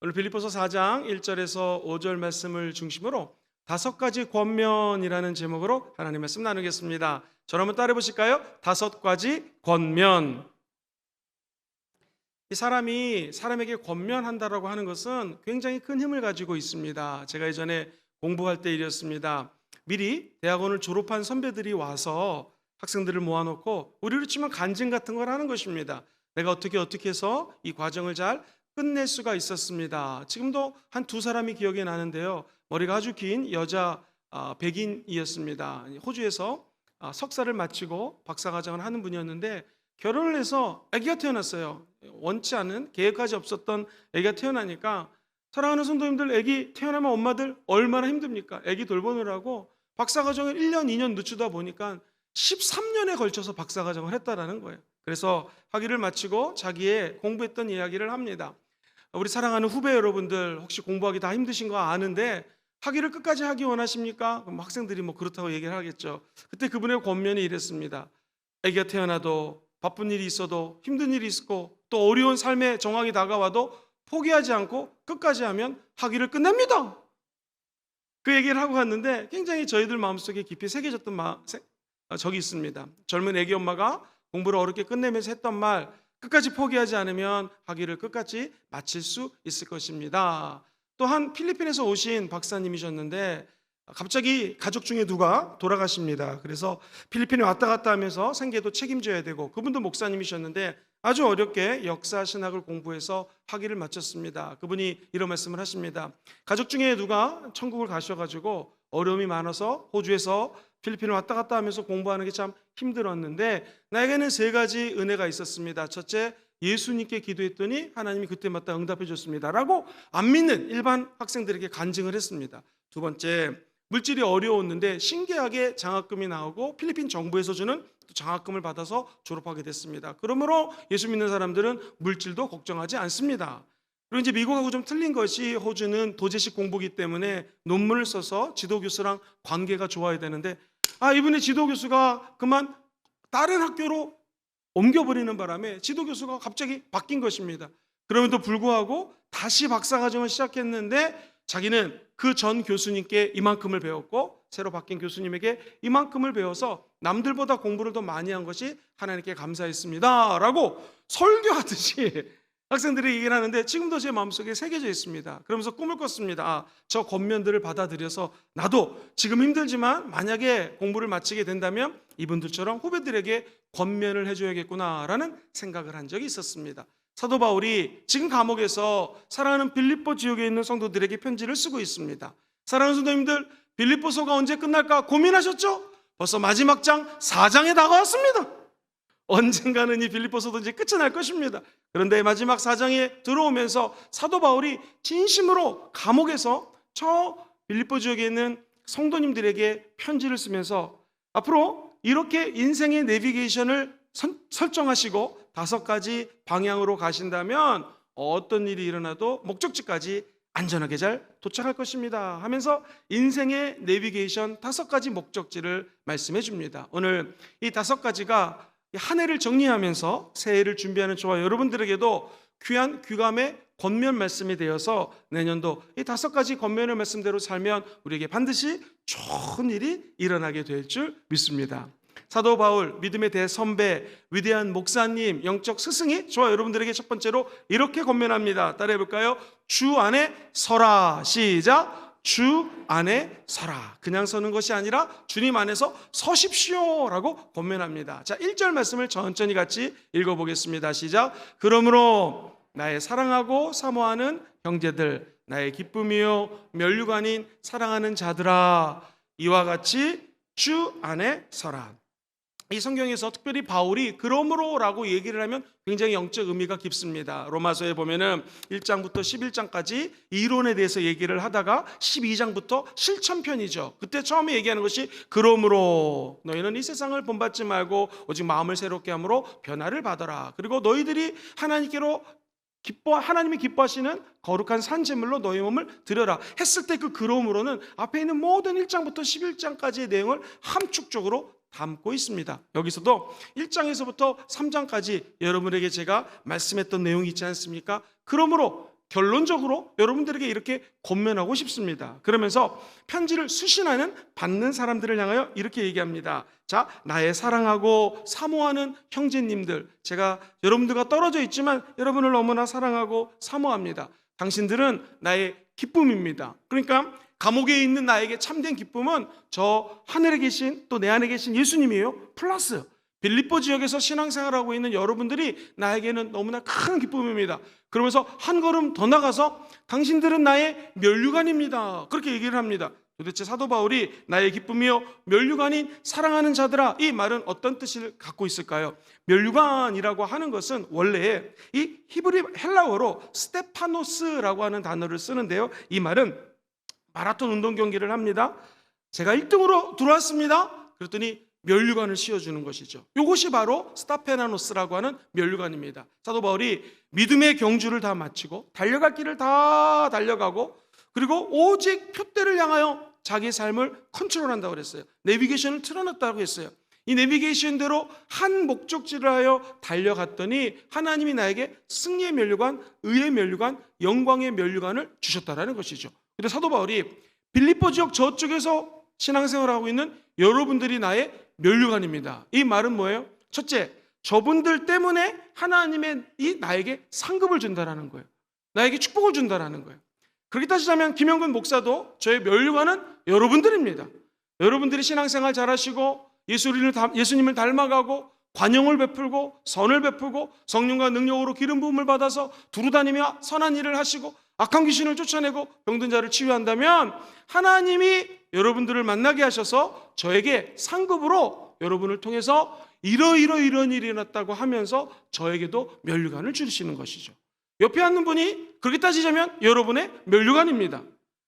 오늘 빌립보서 4장 1절에서 5절 말씀을 중심으로 5가지 권면이라는 제목으로 하나님의 말씀 나누겠습니다. 저를 한번 따라해 보실까요? 5가지 권면. 이 사람이 사람에게 권면한다라고 하는 것은 굉장히 큰 힘을 가지고 있습니다. 제가 예전에 공부할 때 일이었습니다. 미리 대학원을 졸업한 선배들이 와서 학생들을 모아놓고 우리로 치면 간증 같은 걸 하는 것입니다. 내가 어떻게 해서 이 과정을 잘 끝낼 수가 있었습니다. 지금도 한 2사람이 기억이 나는데요. 머리가 아주 긴 여자 백인이었습니다. 호주에서 석사를 마치고 박사과정을 하는 분이었는데 결혼을 해서 아기가 태어났어요. 원치 않은 계획까지 없었던 아기가 태어나니까 사랑하는 성도님들, 아기 태어나면 엄마들 얼마나 힘듭니까? 아기 돌보느라고 박사과정을 1년, 2년 늦추다 보니까 13년에 걸쳐서 박사과정을 했다라는 거예요. 그래서 학위를 마치고 자기의 공부했던 이야기를 합니다. 우리 사랑하는 후배 여러분들, 혹시 공부하기 다 힘드신 거 아는데 학위를 끝까지 하기 원하십니까? 그럼 학생들이 그렇다고 얘기를 하겠죠. 그때 그분의 권면이 이랬습니다. 아기가 태어나도 바쁜 일이 있어도 힘든 일이 있고 또 어려운 삶의 정황이 다가와도 포기하지 않고 끝까지 하면 학위를 끝냅니다. 그 얘기를 하고 갔는데 굉장히 저희들 마음속에 깊이 새겨졌던 적이 있습니다. 젊은 아기 엄마가 공부를 어렵게 끝내면서 했던 말, 끝까지 포기하지 않으면 학위를 끝까지 마칠 수 있을 것입니다. 또한 필리핀에서 오신 박사님이셨는데 갑자기 가족 중에 누가 돌아가십니다. 그래서 필리핀에 왔다 갔다 하면서 생계도 책임져야 되고, 그분도 목사님이셨는데 아주 어렵게 역사 신학을 공부해서 학위를 마쳤습니다. 그분이 이런 말씀을 하십니다. 가족 중에 누가 천국을 가셔가지고 어려움이 많아서 호주에서 필리핀을 왔다 갔다 하면서 공부하는 게 참 힘들었는데 나에게는 3가지 은혜가 있었습니다. 첫째, 예수님께 기도했더니 하나님이 그때마다 응답해 줬습니다 라고 안 믿는 일반 학생들에게 간증을 했습니다. 2번째, 물질이 어려웠는데 신기하게 장학금이 나오고 필리핀 정부에서 주는 장학금을 받아서 졸업하게 됐습니다. 그러므로 예수 믿는 사람들은 물질도 걱정하지 않습니다. 그리고 이제 미국하고 좀 틀린 것이, 호주는 도제식 공부기 때문에 논문을 써서 지도교수랑 관계가 좋아야 되는데 이분의 지도교수가 그만 다른 학교로 옮겨버리는 바람에 지도교수가 갑자기 바뀐 것입니다. 그럼에도 불구하고 다시 박사과정을 시작했는데 자기는 그 전 교수님께 이만큼을 배웠고 새로 바뀐 교수님에게 이만큼을 배워서 남들보다 공부를 더 많이 한 것이 하나님께 감사했습니다 라고 설교하듯이 학생들이 얘기를 하는데 지금도 제 마음속에 새겨져 있습니다. 그러면서 꿈을 꿨습니다. 저 권면들을 받아들여서 나도 지금 힘들지만 만약에 공부를 마치게 된다면 이분들처럼 후배들에게 권면을 해줘야겠구나라는 생각을 한 적이 있었습니다. 사도 바울이 지금 감옥에서 사랑하는 빌립보 지역에 있는 성도들에게 편지를 쓰고 있습니다. 사랑하는 성도님들, 빌립보서가 언제 끝날까 고민하셨죠? 벌써 마지막 장 4장에 다가왔습니다. 언젠가는 이 빌립보서도 이제 끝이 날 것입니다. 그런데 마지막 4장에 들어오면서 사도 바울이 진심으로 감옥에서 저 빌립보 지역에 있는 성도님들에게 편지를 쓰면서 앞으로 이렇게 인생의 내비게이션을 설정하시고 5가지 방향으로 가신다면 어떤 일이 일어나도 목적지까지 안전하게 잘 도착할 것입니다 하면서 인생의 내비게이션 5가지 목적지를 말씀해 줍니다. 오늘 이 5가지가 한 해를 정리하면서 새해를 준비하는 저와 여러분들에게도 귀한 귀감의 권면 말씀이 되어서 내년도 이 5가지 권면의 말씀대로 살면 우리에게 반드시 좋은 일이 일어나게 될 줄 믿습니다. 사도 바울, 믿음의 대선배, 위대한 목사님, 영적 스승이 저와 여러분들에게 첫 번째로 이렇게 권면합니다. 따라해 볼까요? 주 안에 서라. 시작. 주 안에 서라. 그냥 서는 것이 아니라 주님 안에서 서십시오 라고 권면합니다. 자, 1절 말씀을 천천히 같이 읽어보겠습니다. 시작. 그러므로 나의 사랑하고 사모하는 형제들, 나의 기쁨이요 면류가 아닌 사랑하는 자들아, 이와 같이 주 안에 서라. 이 성경에서 특별히 바울이 그러므로라고 얘기를 하면 굉장히 영적 의미가 깊습니다. 로마서에 보면은 1장부터 11장까지 이론에 대해서 얘기를 하다가 12장부터 실천편이죠. 그때 처음에 얘기하는 것이 그러므로 너희는 이 세상을 본받지 말고 오직 마음을 새롭게 함으로 변화를 받아라. 그리고 너희들이 하나님이 기뻐하시는 거룩한 산제물로 너희 몸을 드려라 했을 때 그 그러므로는 앞에 있는 모든 1장부터 11장까지의 내용을 함축적으로 담고 있습니다. 여기서도 1장에서부터 3장까지 여러분에게 제가 말씀했던 내용이 있지 않습니까? 그러므로 결론적으로 여러분들에게 이렇게 권면하고 싶습니다. 그러면서 편지를 수신하는 받는 사람들을 향하여 이렇게 얘기합니다. 자, 나의 사랑하고 사모하는 형제님들, 제가 여러분들과 떨어져 있지만 여러분을 너무나 사랑하고 사모합니다. 당신들은 나의 기쁨입니다. 그러니까 감옥에 있는 나에게 참된 기쁨은 저 하늘에 계신, 또 내 안에 계신 예수님이에요. 플러스 빌립보 지역에서 신앙생활하고 있는 여러분들이 나에게는 너무나 큰 기쁨입니다. 그러면서 한 걸음 더 나가서 당신들은 나의 면류관입니다. 그렇게 얘기를 합니다. 도대체 사도 바울이 나의 기쁨이요 면류관인 사랑하는 자들아, 이 말은 어떤 뜻을 갖고 있을까요? 면류관이라고 하는 것은 원래 이 히브리 헬라어로 스테파노스라고 하는 단어를 쓰는데요, 이 말은 마라톤 운동 경기를 합니다. 제가 1등으로 들어왔습니다. 그랬더니 면류관을 씌워주는 것이죠. 이것이 바로 스타페나노스라고 하는 면류관입니다. 사도 바울이 믿음의 경주를 다 마치고 달려갈 길을 다 달려가고, 그리고 오직 표대를 향하여 자기 삶을 컨트롤한다고 그랬어요. 내비게이션을 틀어놨다고 했어요. 이 내비게이션대로 한 목적지를 하여 달려갔더니 하나님이 나에게 승리의 면류관, 의의 면류관, 영광의 면류관을 주셨다라는 것이죠. 근데 사도 바울이 빌립보 지역 저쪽에서 신앙생활하고 있는 여러분들이 나의 면류관입니다. 이 말은 뭐예요? 첫째, 저분들 때문에 하나님의 나에게 상급을 준다라는 거예요. 나에게 축복을 준다라는 거예요. 그렇게 따지자면 김영근 목사도 저의 면류관은 여러분들입니다. 여러분들이 신앙생활 잘하시고 예수님을 닮아가고 관용을 베풀고 선을 베풀고 성령과 능력으로 기름 부음을 받아서 두루다니며 선한 일을 하시고 악한 귀신을 쫓아내고 병든 자를 치유한다면 하나님이 여러분들을 만나게 하셔서 저에게 상급으로 여러분을 통해서 이런 일이 일어났다고 하면서 저에게도 면류관을 주시는 것이죠. 옆에 앉는 분이 그렇게 따지자면 여러분의 면류관입니다.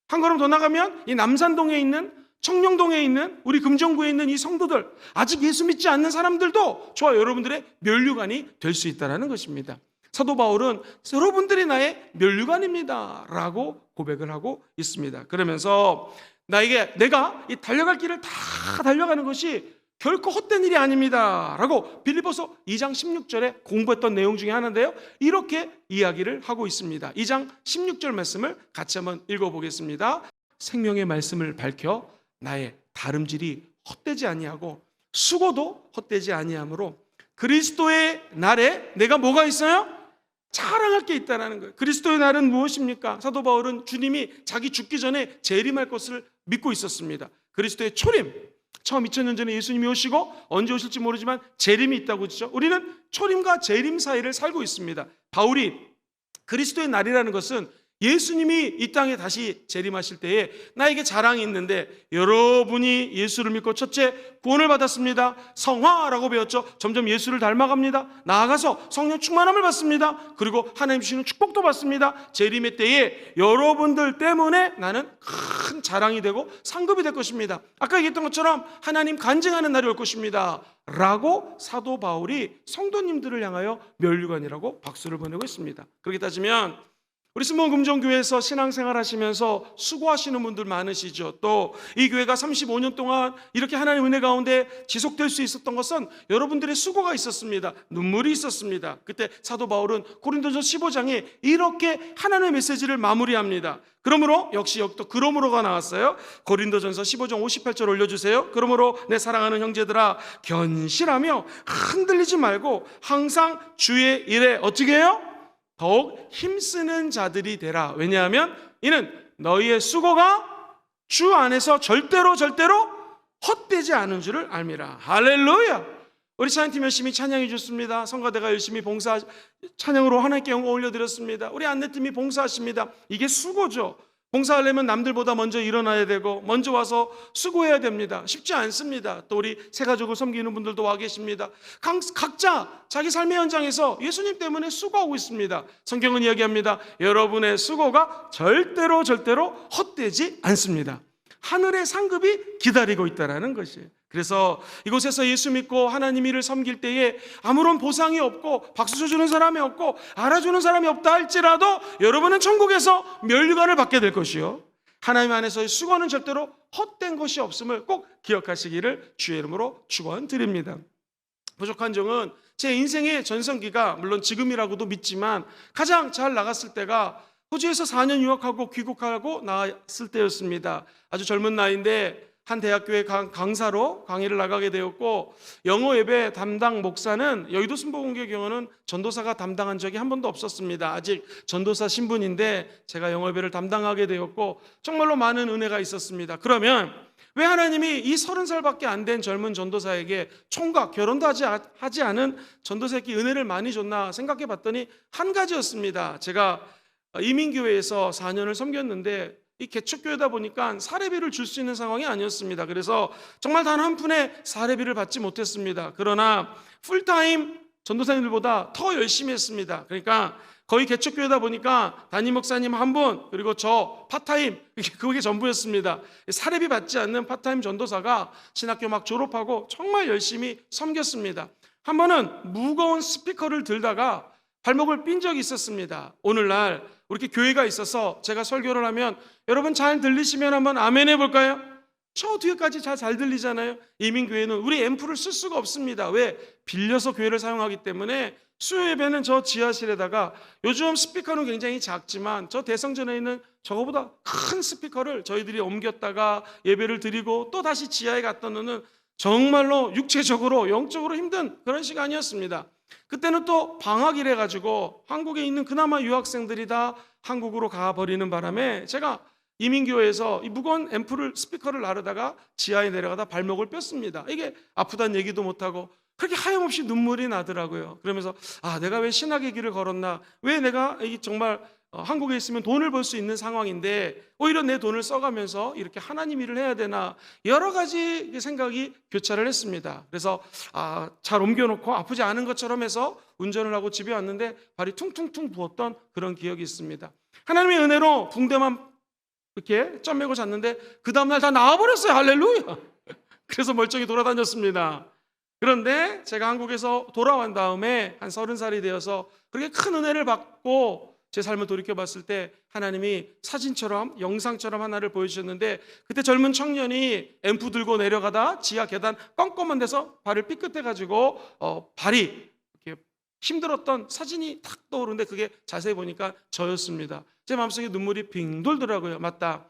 한 걸음 더 나가면 이 남산동에 있는, 청량동에 있는, 우리 금정구에 있는 이 성도들, 아직 예수 믿지 않는 사람들도 저와 여러분들의 면류관이 될 수 있다는 것입니다. 사도 바울은 여러분들이 나의 면류관입니다 라고 고백을 하고 있습니다. 그러면서 내가 이 달려갈 길을 다 달려가는 것이 결코 헛된 일이 아닙니다 라고 빌립보서 2장 16절에 공부했던 내용 중에 하나인데요, 이렇게 이야기를 하고 있습니다. 2장 16절 말씀을 같이 한번 읽어보겠습니다. 생명의 말씀을 밝혀 나의 다름질이 헛되지 아니하고 수고도 헛되지 아니하므로 그리스도의 날에 내가 뭐가 있어요? 자랑할 게 있다는 거예요. 그리스도의 날은 무엇입니까? 사도 바울은 주님이 자기 죽기 전에 재림할 것을 믿고 있었습니다. 그리스도의 초림, 처음 2000년 전에 예수님이 오시고 언제 오실지 모르지만 재림이 있다고 그러죠. 우리는 초림과 재림 사이를 살고 있습니다. 바울이 그리스도의 날이라는 것은 예수님이 이 땅에 다시 재림하실 때에 나에게 자랑이 있는데, 여러분이 예수를 믿고 첫째 구원을 받았습니다. 성화라고 배웠죠. 점점 예수를 닮아갑니다. 나아가서 성령 충만함을 받습니다. 그리고 하나님 주시는 축복도 받습니다. 재림의 때에 여러분들 때문에 나는 큰 자랑이 되고 상급이 될 것입니다. 아까 얘기했던 것처럼 하나님 간증하는 날이 올 것입니다 라고 사도 바울이 성도님들을 향하여 면류관이라고 박수를 보내고 있습니다. 그렇게 따지면 우리 스모 금정교회에서 신앙생활 하시면서 수고하시는 분들 많으시죠. 또 이 교회가 35년 동안 이렇게 하나님의 은혜 가운데 지속될 수 있었던 것은 여러분들의 수고가 있었습니다. 눈물이 있었습니다. 그때 사도 바울은 고린도전서 15장에 이렇게 하나님의 메시지를 마무리합니다. 그러므로 역시 여기 또 그러므로가 나왔어요. 고린도전서 15장 58절 올려주세요. 그러므로 내 사랑하는 형제들아 견실하며 흔들리지 말고 항상 주의 일에 어떻게 해요? 더욱 힘쓰는 자들이 되라. 왜냐하면 이는 너희의 수고가 주 안에서 절대로 헛되지 않은 줄을 알미라. 할렐루야. 우리 찬양팀 열심히 찬양해 주셨습니다. 성가대가 열심히 찬양으로 하나님께 영광 올려드렸습니다. 우리 안내팀이 봉사하십니다. 이게 수고죠. 봉사하려면 남들보다 먼저 일어나야 되고 먼저 와서 수고해야 됩니다. 쉽지 않습니다. 또 우리 새 가족을 섬기는 분들도 와 계십니다. 각자 자기 삶의 현장에서 예수님 때문에 수고하고 있습니다. 성경은 이야기합니다. 여러분의 수고가 절대로 헛되지 않습니다. 하늘의 상급이 기다리고 있다는 것이에요. 그래서 이곳에서 예수 믿고 하나님 일을 섬길 때에 아무런 보상이 없고 박수 쳐주는 사람이 없고 알아주는 사람이 없다 할지라도 여러분은 천국에서 면류관을 받게 될 것이요, 하나님 안에서의 수고는 절대로 헛된 것이 없음을 꼭 기억하시기를 주의 이름으로 축원드립니다. 부족한 종은 제 인생의 전성기가 물론 지금이라고도 믿지만 가장 잘 나갔을 때가 호주에서 4년 유학하고 귀국하고 나왔을 때였습니다. 아주 젊은 나이인데 한 대학교의 강사로 강의를 나가게 되었고, 영어 예배 담당 목사는 여의도 순복음교회는 전도사가 담당한 적이 한 번도 없었습니다. 아직 전도사 신분인데 제가 영어 예배를 담당하게 되었고 정말로 많은 은혜가 있었습니다. 그러면 왜 하나님이 이 30살밖에 안 된 젊은 전도사에게 총각, 결혼도 하지 않은 전도사에게 은혜를 많이 줬나 생각해 봤더니 한 가지였습니다. 제가 이민교회에서 4년을 섬겼는데 이 개척교회다 보니까 사례비를 줄 수 있는 상황이 아니었습니다. 그래서 정말 단 한 푼의 사례비를 받지 못했습니다. 그러나 풀타임 전도사님들보다 더 열심히 했습니다. 그러니까 거의 개척교회다 보니까 담임 목사님 한 분, 그리고 저 파타임, 그게 전부였습니다. 사례비 받지 않는 파타임 전도사가 신학교 막 졸업하고 정말 열심히 섬겼습니다. 한 번은 무거운 스피커를 들다가 발목을 삔 적이 있었습니다. 오늘날 이렇게 교회가 있어서 제가 설교를 하면 여러분 잘 들리시면 한번 아멘 해볼까요? 저 뒤에까지 잘 들리잖아요. 이민교회는 우리 앰프를 쓸 수가 없습니다. 왜? 빌려서 교회를 사용하기 때문에 수요 예배는 저 지하실에다가, 요즘 스피커는 굉장히 작지만 저 대성전에 있는 저거보다 큰 스피커를 저희들이 옮겼다가 예배를 드리고 또 다시 지하에 갖다 놓는 정말로 육체적으로 영적으로 힘든 그런 시간이었습니다. 그때는 또 방학이래 가지고 한국에 있는 그나마 유학생들이 다 한국으로 가버리는 바람에 제가 이민교회에서 이 무거운 앰프를, 스피커를 나르다가 지하에 내려가다 발목을 뺐습니다. 이게 아프다는 얘기도 못하고 그렇게 하염없이 눈물이 나더라고요. 그러면서 내가 왜 신학의 길을 걸었나, 왜 내가 정말 한국에 있으면 돈을 벌 수 있는 상황인데 오히려 내 돈을 써가면서 이렇게 하나님 일을 해야 되나, 여러 가지 생각이 교차를 했습니다. 그래서 잘 옮겨놓고 아프지 않은 것처럼 해서 운전을 하고 집에 왔는데 발이 퉁퉁퉁 부었던 그런 기억이 있습니다. 하나님의 은혜로 붕대만 이렇게 점 매고 잤는데 그 다음날 다 나와버렸어요. 할렐루야. 그래서 멀쩡히 돌아다녔습니다. 그런데 제가 한국에서 돌아온 다음에 한 30살이 되어서 그렇게 큰 은혜를 받고 제 삶을 돌이켜봤을 때 하나님이 사진처럼, 영상처럼 하나를 보여주셨는데, 그때 젊은 청년이 앰프 들고 내려가다 지하 계단 껌껌한 데서 발을 삐끗해가지고 발이 이렇게 힘들었던 사진이 탁 떠오르는데, 그게 자세히 보니까 저였습니다. 제 마음속에 눈물이 빙 돌더라고요. 맞다,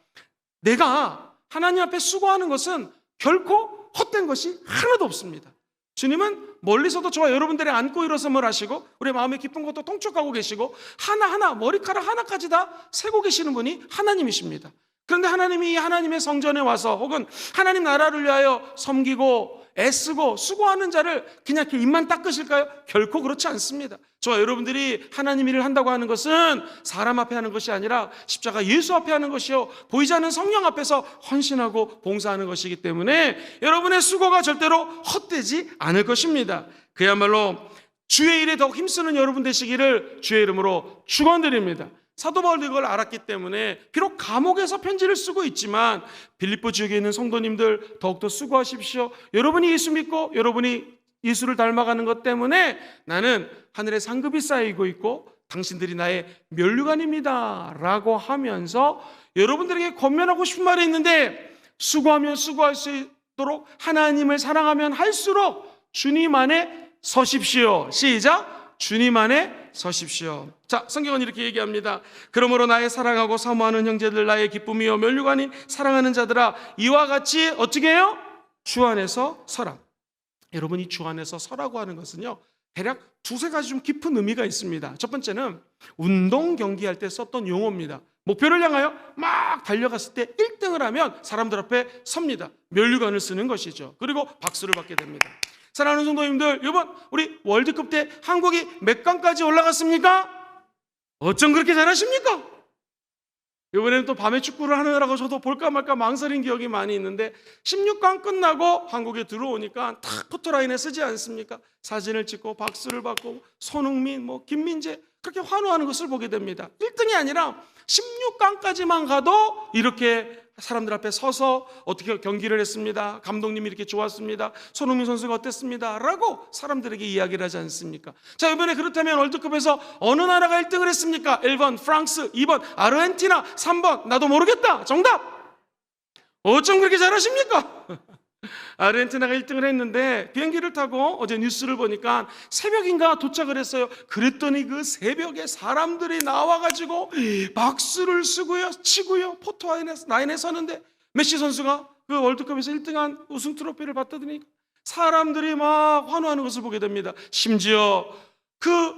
내가 하나님 앞에 수고하는 것은 결코 헛된 것이 하나도 없습니다. 주님은 멀리서도 저와 여러분들의 안고 일어섬을 하시고 우리 마음의 깊은 것도 통촉하고 계시고 하나하나, 머리카락 하나까지 다 세고 계시는 분이 하나님이십니다. 그런데 하나님이 이 하나님의 성전에 와서 혹은 하나님 나라를 위하여 섬기고 애쓰고 수고하는 자를 그냥 이렇게 입만 닦으실까요? 결코 그렇지 않습니다. 저와 여러분들이 하나님 일을 한다고 하는 것은 사람 앞에 하는 것이 아니라 십자가 예수 앞에 하는 것이요, 보이지 않는 성령 앞에서 헌신하고 봉사하는 것이기 때문에 여러분의 수고가 절대로 헛되지 않을 것입니다. 그야말로 주의 일에 더욱 힘쓰는 여러분 되시기를 주의 이름으로 축원드립니다. 사도 바울도 이걸 알았기 때문에 비록 감옥에서 편지를 쓰고 있지만 빌립보 지역에 있는 성도님들 더욱더 수고하십시오. 여러분이 예수 믿고 여러분이 예수를 닮아가는 것 때문에 나는 하늘에 상급이 쌓이고 있고 당신들이 나의 면류관입니다 라고 하면서 여러분들에게 권면하고 싶은 말이 있는데, 수고하면 수고할 수 있도록 하나님을 사랑하면 할수록 주님 안에 서십시오. 시작! 주님 안에 서십시오. 자, 성경은 이렇게 얘기합니다. 그러므로 나의 사랑하고 사모하는 형제들, 나의 기쁨이요 면류관인 사랑하는 자들아, 이와 같이 어떻게 해요? 주 안에서 서라. 여러분, 이 주 안에서 서라고 하는 것은요, 대략 두세 가지 좀 깊은 의미가 있습니다. 첫 번째는 운동 경기할 때 썼던 용어입니다. 목표를 향하여 막 달려갔을 때 1등을 하면 사람들 앞에 섭니다. 면류관을 쓰는 것이죠. 그리고 박수를 받게 됩니다. 사랑하는 성도님들, 이번 우리 월드컵 때 한국이 몇 강까지 올라갔습니까? 어쩜 그렇게 잘하십니까? 이번에는 또 밤에 축구를 하느라고 저도 볼까 말까 망설인 기억이 많이 있는데 16강 끝나고 한국에 들어오니까 탁 포토라인에 쓰지 않습니까? 사진을 찍고 박수를 받고 손흥민, 김민재 그렇게 환호하는 것을 보게 됩니다. 1등이 아니라 16강까지만 가도 이렇게 사람들 앞에 서서 어떻게 경기를 했습니다. 감독님이 이렇게 좋았습니다. 손흥민 선수가 어땠습니다. 라고 사람들에게 이야기를 하지 않습니까? 자, 이번에 그렇다면 월드컵에서 어느 나라가 1등을 했습니까? 1번 프랑스, 2번 아르헨티나, 3번 나도 모르겠다. 정답! 어쩜 그렇게 잘하십니까? 아르헨티나가 1등을 했는데 비행기를 타고 어제 뉴스를 보니까 새벽인가 도착을 했어요. 그랬더니 그 새벽에 사람들이 나와가지고 박수를 치고요. 포토라인에 서는데 메시 선수가 그 월드컵에서 1등한 우승 트로피를 받더니 사람들이 막 환호하는 것을 보게 됩니다. 심지어 그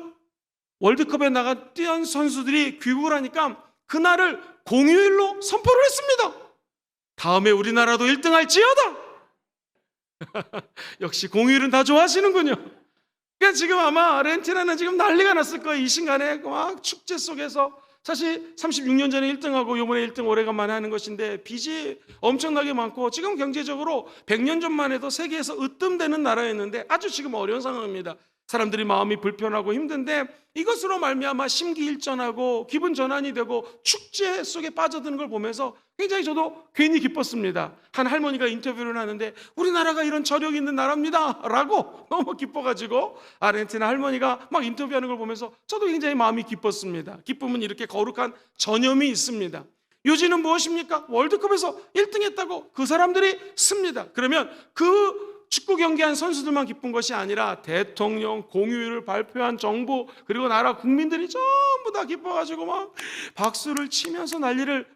월드컵에 뛰어난 선수들이 귀국을 하니까 그날을 공휴일로 선포를 했습니다. 다음에 우리나라도 1등 할지어다. 역시 공휴일은 다 좋아하시는군요. 그러니까 지금 아마 아르헨티나는 지금 난리가 났을 거예요. 이 순간에 막 축제 속에서. 사실 36년 전에 1등하고 이번에 1등 오래간만에 하는 것인데 빚이 엄청나게 많고 지금 경제적으로 100년 전만 해도 세계에서 으뜸되는 나라였는데 아주 지금 어려운 상황입니다. 사람들이 마음이 불편하고 힘든데 이것으로 말미암아 심기일전하고 기분 전환이 되고 축제 속에 빠져드는 걸 보면서 굉장히 저도 괜히 기뻤습니다. 한 할머니가 인터뷰를 하는데 우리나라가 이런 저력 있는 나라입니다 라고 너무 기뻐가지고 아르헨티나 할머니가 막 인터뷰하는 걸 보면서 저도 굉장히 마음이 기뻤습니다. 기쁨은 이렇게 거룩한 전염이 있습니다. 요지는 무엇입니까? 월드컵에서 1등 했다고 그 사람들이 씁니다. 그러면 그 축구 경기한 선수들만 기쁜 것이 아니라 대통령, 공휴일을 발표한 정부, 그리고 나라 국민들이 전부 다 기뻐가지고 막 박수를 치면서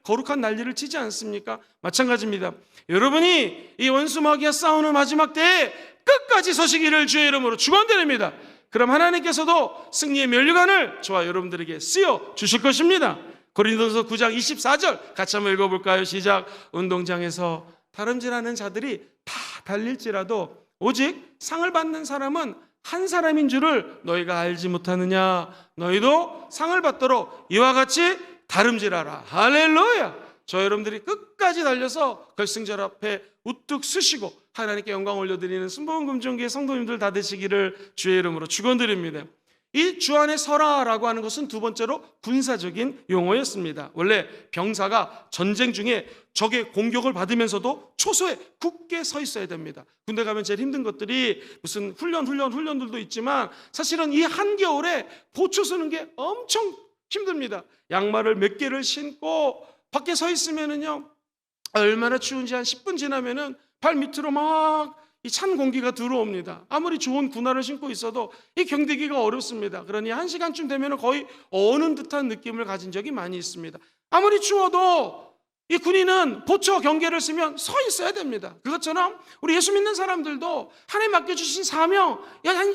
거룩한 난리를 치지 않습니까? 마찬가지입니다. 여러분이 이 원수마귀와 싸우는 마지막 때에 끝까지 서시기를 주의 이름으로 축원드립니다. 그럼 하나님께서도 승리의 면류관을 저와 여러분들에게 쓰여 주실 것입니다. 고린도서 9장 24절 같이 한번 읽어볼까요? 시작. 운동장에서 다름질하는 자들이 다 달릴지라도 오직 상을 받는 사람은 한 사람인 줄을 너희가 알지 못하느냐. 너희도 상을 받도록 이와 같이 다름질하라. 할렐루야. 저 여러분들이 끝까지 달려서 결승절 앞에 우뚝 서시고 하나님께 영광 올려드리는 순복음금종교의 성도님들 다 되시기를 주의 이름으로 축원드립니다. 이 주 안에 서라라고 하는 것은 두 번째로 군사적인 용어였습니다. 원래 병사가 전쟁 중에 적의 공격을 받으면서도 초소에 굳게 서 있어야 됩니다. 군대 가면 제일 힘든 것들이 무슨 훈련들도 있지만 사실은 이 한겨울에 보초 서는 게 엄청 힘듭니다. 양말을 몇 개를 신고 밖에 서 있으면은요 얼마나 추운지 한 10분 지나면은 발 밑으로 막 이 찬 공기가 들어옵니다. 아무리 좋은 군화를 신고 있어도 이 견디기가 어렵습니다. 그러니 1시간쯤 되면 거의 어는 듯한 느낌을 가진 적이 많이 있습니다. 아무리 추워도 이 군인은 보초 경계를 쓰면 서 있어야 됩니다. 그것처럼 우리 예수 믿는 사람들도 하나님 맡겨주신 사명,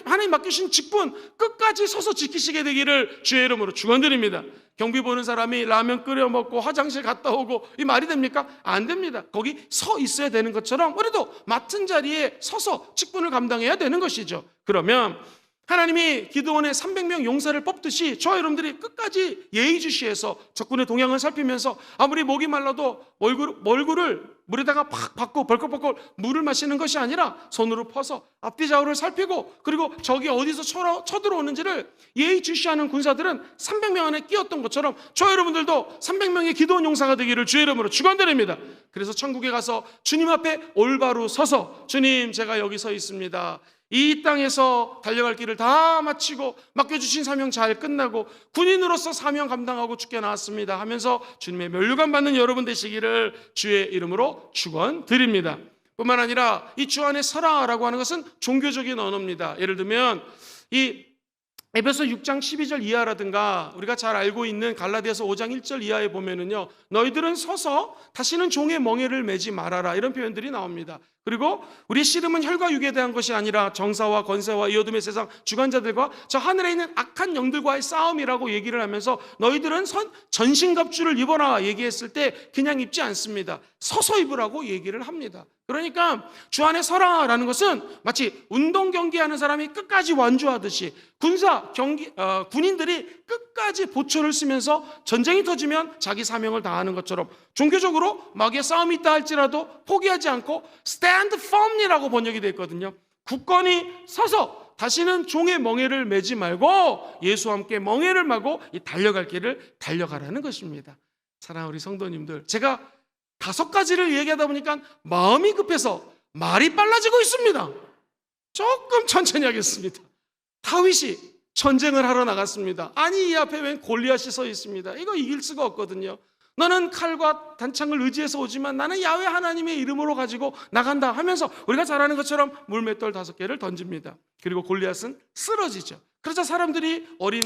하나님 맡겨주신 직분 끝까지 서서 지키시게 되기를 주의 이름으로 축원드립니다. 경비 보는 사람이 라면 끓여 먹고 화장실 갔다 오고 이 말이 됩니까? 안 됩니다. 거기 서 있어야 되는 것처럼 우리도 맡은 자리에 서서 직분을 감당해야 되는 것이죠. 그러면 하나님이 기드온의 300명 용사를 뽑듯이 저와 여러분들이 끝까지 예의주시해서 적군의 동향을 살피면서 아무리 목이 말라도 몰구를 물에다가 팍 받고 벌컥벌컥 물을 마시는 것이 아니라 손으로 퍼서 앞뒤 좌우를 살피고 그리고 적이 어디서 쳐들어오는지를 예의주시하는 군사들은 300명 안에 끼었던 것처럼 저와 여러분들도 300명의 기드온 용사가 되기를 주의 이름으로 축원드립니다. 그래서 천국에 가서 주님 앞에 올바로 서서 주님 제가 여기 서 있습니다. 이 땅에서 달려갈 길을 다 마치고 맡겨주신 사명 잘 끝나고 군인으로서 사명 감당하고 죽게 나왔습니다 하면서 주님의 면류관 받는 여러분 되시기를 주의 이름으로 축원드립니다. 뿐만 아니라 이 주 안에 서라라고 하는 것은 종교적인 언어입니다. 예를 들면 이 에베소 6장 12절 이하라든가 우리가 잘 알고 있는 갈라디아서 5장 1절 이하에 보면은요 너희들은 서서 다시는 종의 멍에를 매지 말아라 이런 표현들이 나옵니다. 그리고 우리 씨름은 혈과 육에 대한 것이 아니라 정사와 권세와 이 어둠의 세상 주관자들과 저 하늘에 있는 악한 영들과의 싸움이라고 얘기를 하면서 너희들은 전신갑주를 입어라 얘기했을 때 그냥 입지 않습니다. 서서 입으라고 얘기를 합니다. 그러니까 주 안에 서라라는 것은 마치 운동 경기하는 사람이 끝까지 완주하듯이 군인들이 끝까지 보초를 쓰면서 전쟁이 터지면 자기 사명을 다하는 것처럼 종교적으로 마귀의 싸움이 있다 할지라도 포기하지 않고 stand firmly라고 번역이 되어 있거든요. 굳건히 서서 다시는 종의 멍에를 매지 말고 예수와 함께 멍에를 마고 이 달려갈 길을 달려가라는 것입니다. 사랑하는 우리 성도님들, 제가 5가지를 얘기하다 보니까 마음이 급해서 말이 빨라지고 있습니다. 조금 천천히 하겠습니다. 다윗이 전쟁을 하러 나갔습니다. 아니 이 앞에 웬 골리앗이 서 있습니다. 이거 이길 수가 없거든요. 너는 칼과 단창을 의지해서 오지만 나는 야훼 하나님의 이름으로 가지고 나간다 하면서 우리가 잘 아는 것처럼 물맷돌 5개를 던집니다. 그리고 골리앗은 쓰러지죠. 그러자 사람들이 어린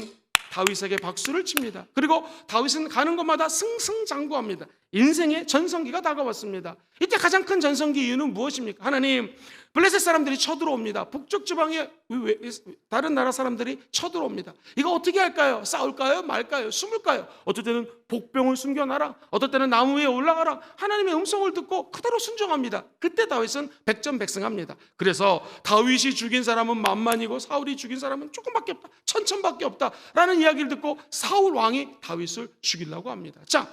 다윗에게 박수를 칩니다. 그리고 다윗은 가는 곳마다 승승장구합니다. 인생의 전성기가 다가왔습니다. 이때 가장 큰 전성기 이유는 무엇입니까? 하나님, 블레셋 사람들이 쳐들어옵니다. 북쪽 지방에 다른 나라 사람들이 쳐들어옵니다. 이거 어떻게 할까요? 싸울까요? 말까요? 숨을까요? 어떨 때는 복병을 숨겨놔라, 어떨 때는 나무 위에 올라가라. 하나님의 음성을 듣고 그대로 순종합니다. 그때 다윗은 백전백승합니다. 그래서 다윗이 죽인 사람은 만만이고 사울이 죽인 사람은 조금밖에 없다, 천천밖에 없다 라는 이야기를 듣고 사울 왕이 다윗을 죽이려고 합니다. 자,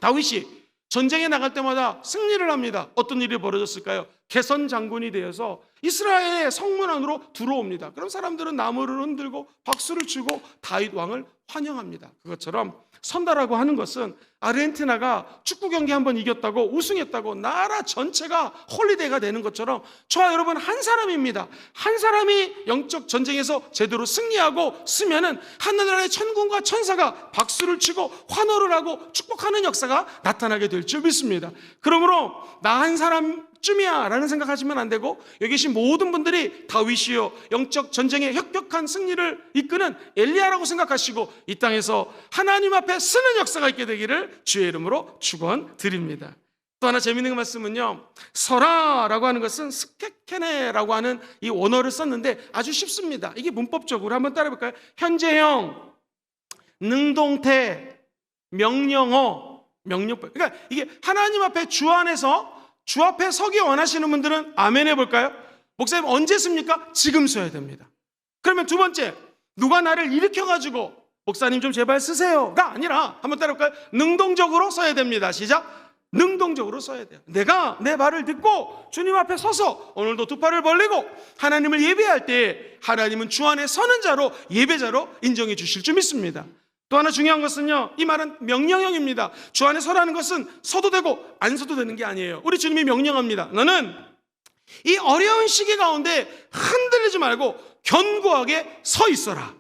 다윗이 전쟁에 나갈 때마다 승리를 합니다. 어떤 일이 벌어졌을까요? 개선 장군이 되어서 이스라엘의 성문 안으로 들어옵니다. 그럼 사람들은 나무를 흔들고 박수를 치고 다윗 왕을 환영합니다. 그것처럼 선다라고 하는 것은 아르헨티나가 축구 경기 한번 이겼다고 우승했다고 나라 전체가 홀리데이가 되는 것처럼 저와 여러분 한 사람입니다. 한 사람이 영적 전쟁에서 제대로 승리하고 쓰면은 하늘나라의 천군과 천사가 박수를 치고 환호를 하고 축복하는 역사가 나타나게 될 줄 믿습니다. 그러므로 나 한 사람쯤이야 라는 생각하시면 안 되고 여기 계신 모든 분들이 다윗이요 영적 전쟁의 혁혁한 승리를 이끄는 엘리야라고 생각하시고 이 땅에서 하나님 앞에 쓰는 역사가 있게 되기를 주의 이름으로 축원드립니다. 또 하나 재미있는 말씀은요, 설아라고 하는 것은 스케케네라고 하는 이 원어를 썼는데 아주 쉽습니다. 이게 문법적으로 한번 따라해볼까요? 현재형, 능동태, 명령어, 명령법. 그러니까 이게 하나님 앞에 주 안에서 주 앞에 서기 원하시는 분들은 아멘 해볼까요? 목사님 언제 씁니까? 지금 써야 됩니다. 그러면 두 번째, 누가 나를 일으켜가지고 목사님 좀 제발 쓰세요가 아니라 한번 따라볼까요? 능동적으로 써야 됩니다. 시작. 능동적으로 써야 돼요. 내가 내 말을 듣고 주님 앞에 서서 오늘도 두 팔을 벌리고 하나님을 예배할 때 하나님은 주 안에 서는 자로 예배자로 인정해 주실 줄 믿습니다. 또 하나 중요한 것은요, 이 말은 명령형입니다. 주 안에 서라는 것은 서도 되고 안 서도 되는 게 아니에요. 우리 주님이 명령합니다. 너는 이 어려운 시기 가운데 흔들리지 말고 견고하게 서 있어라.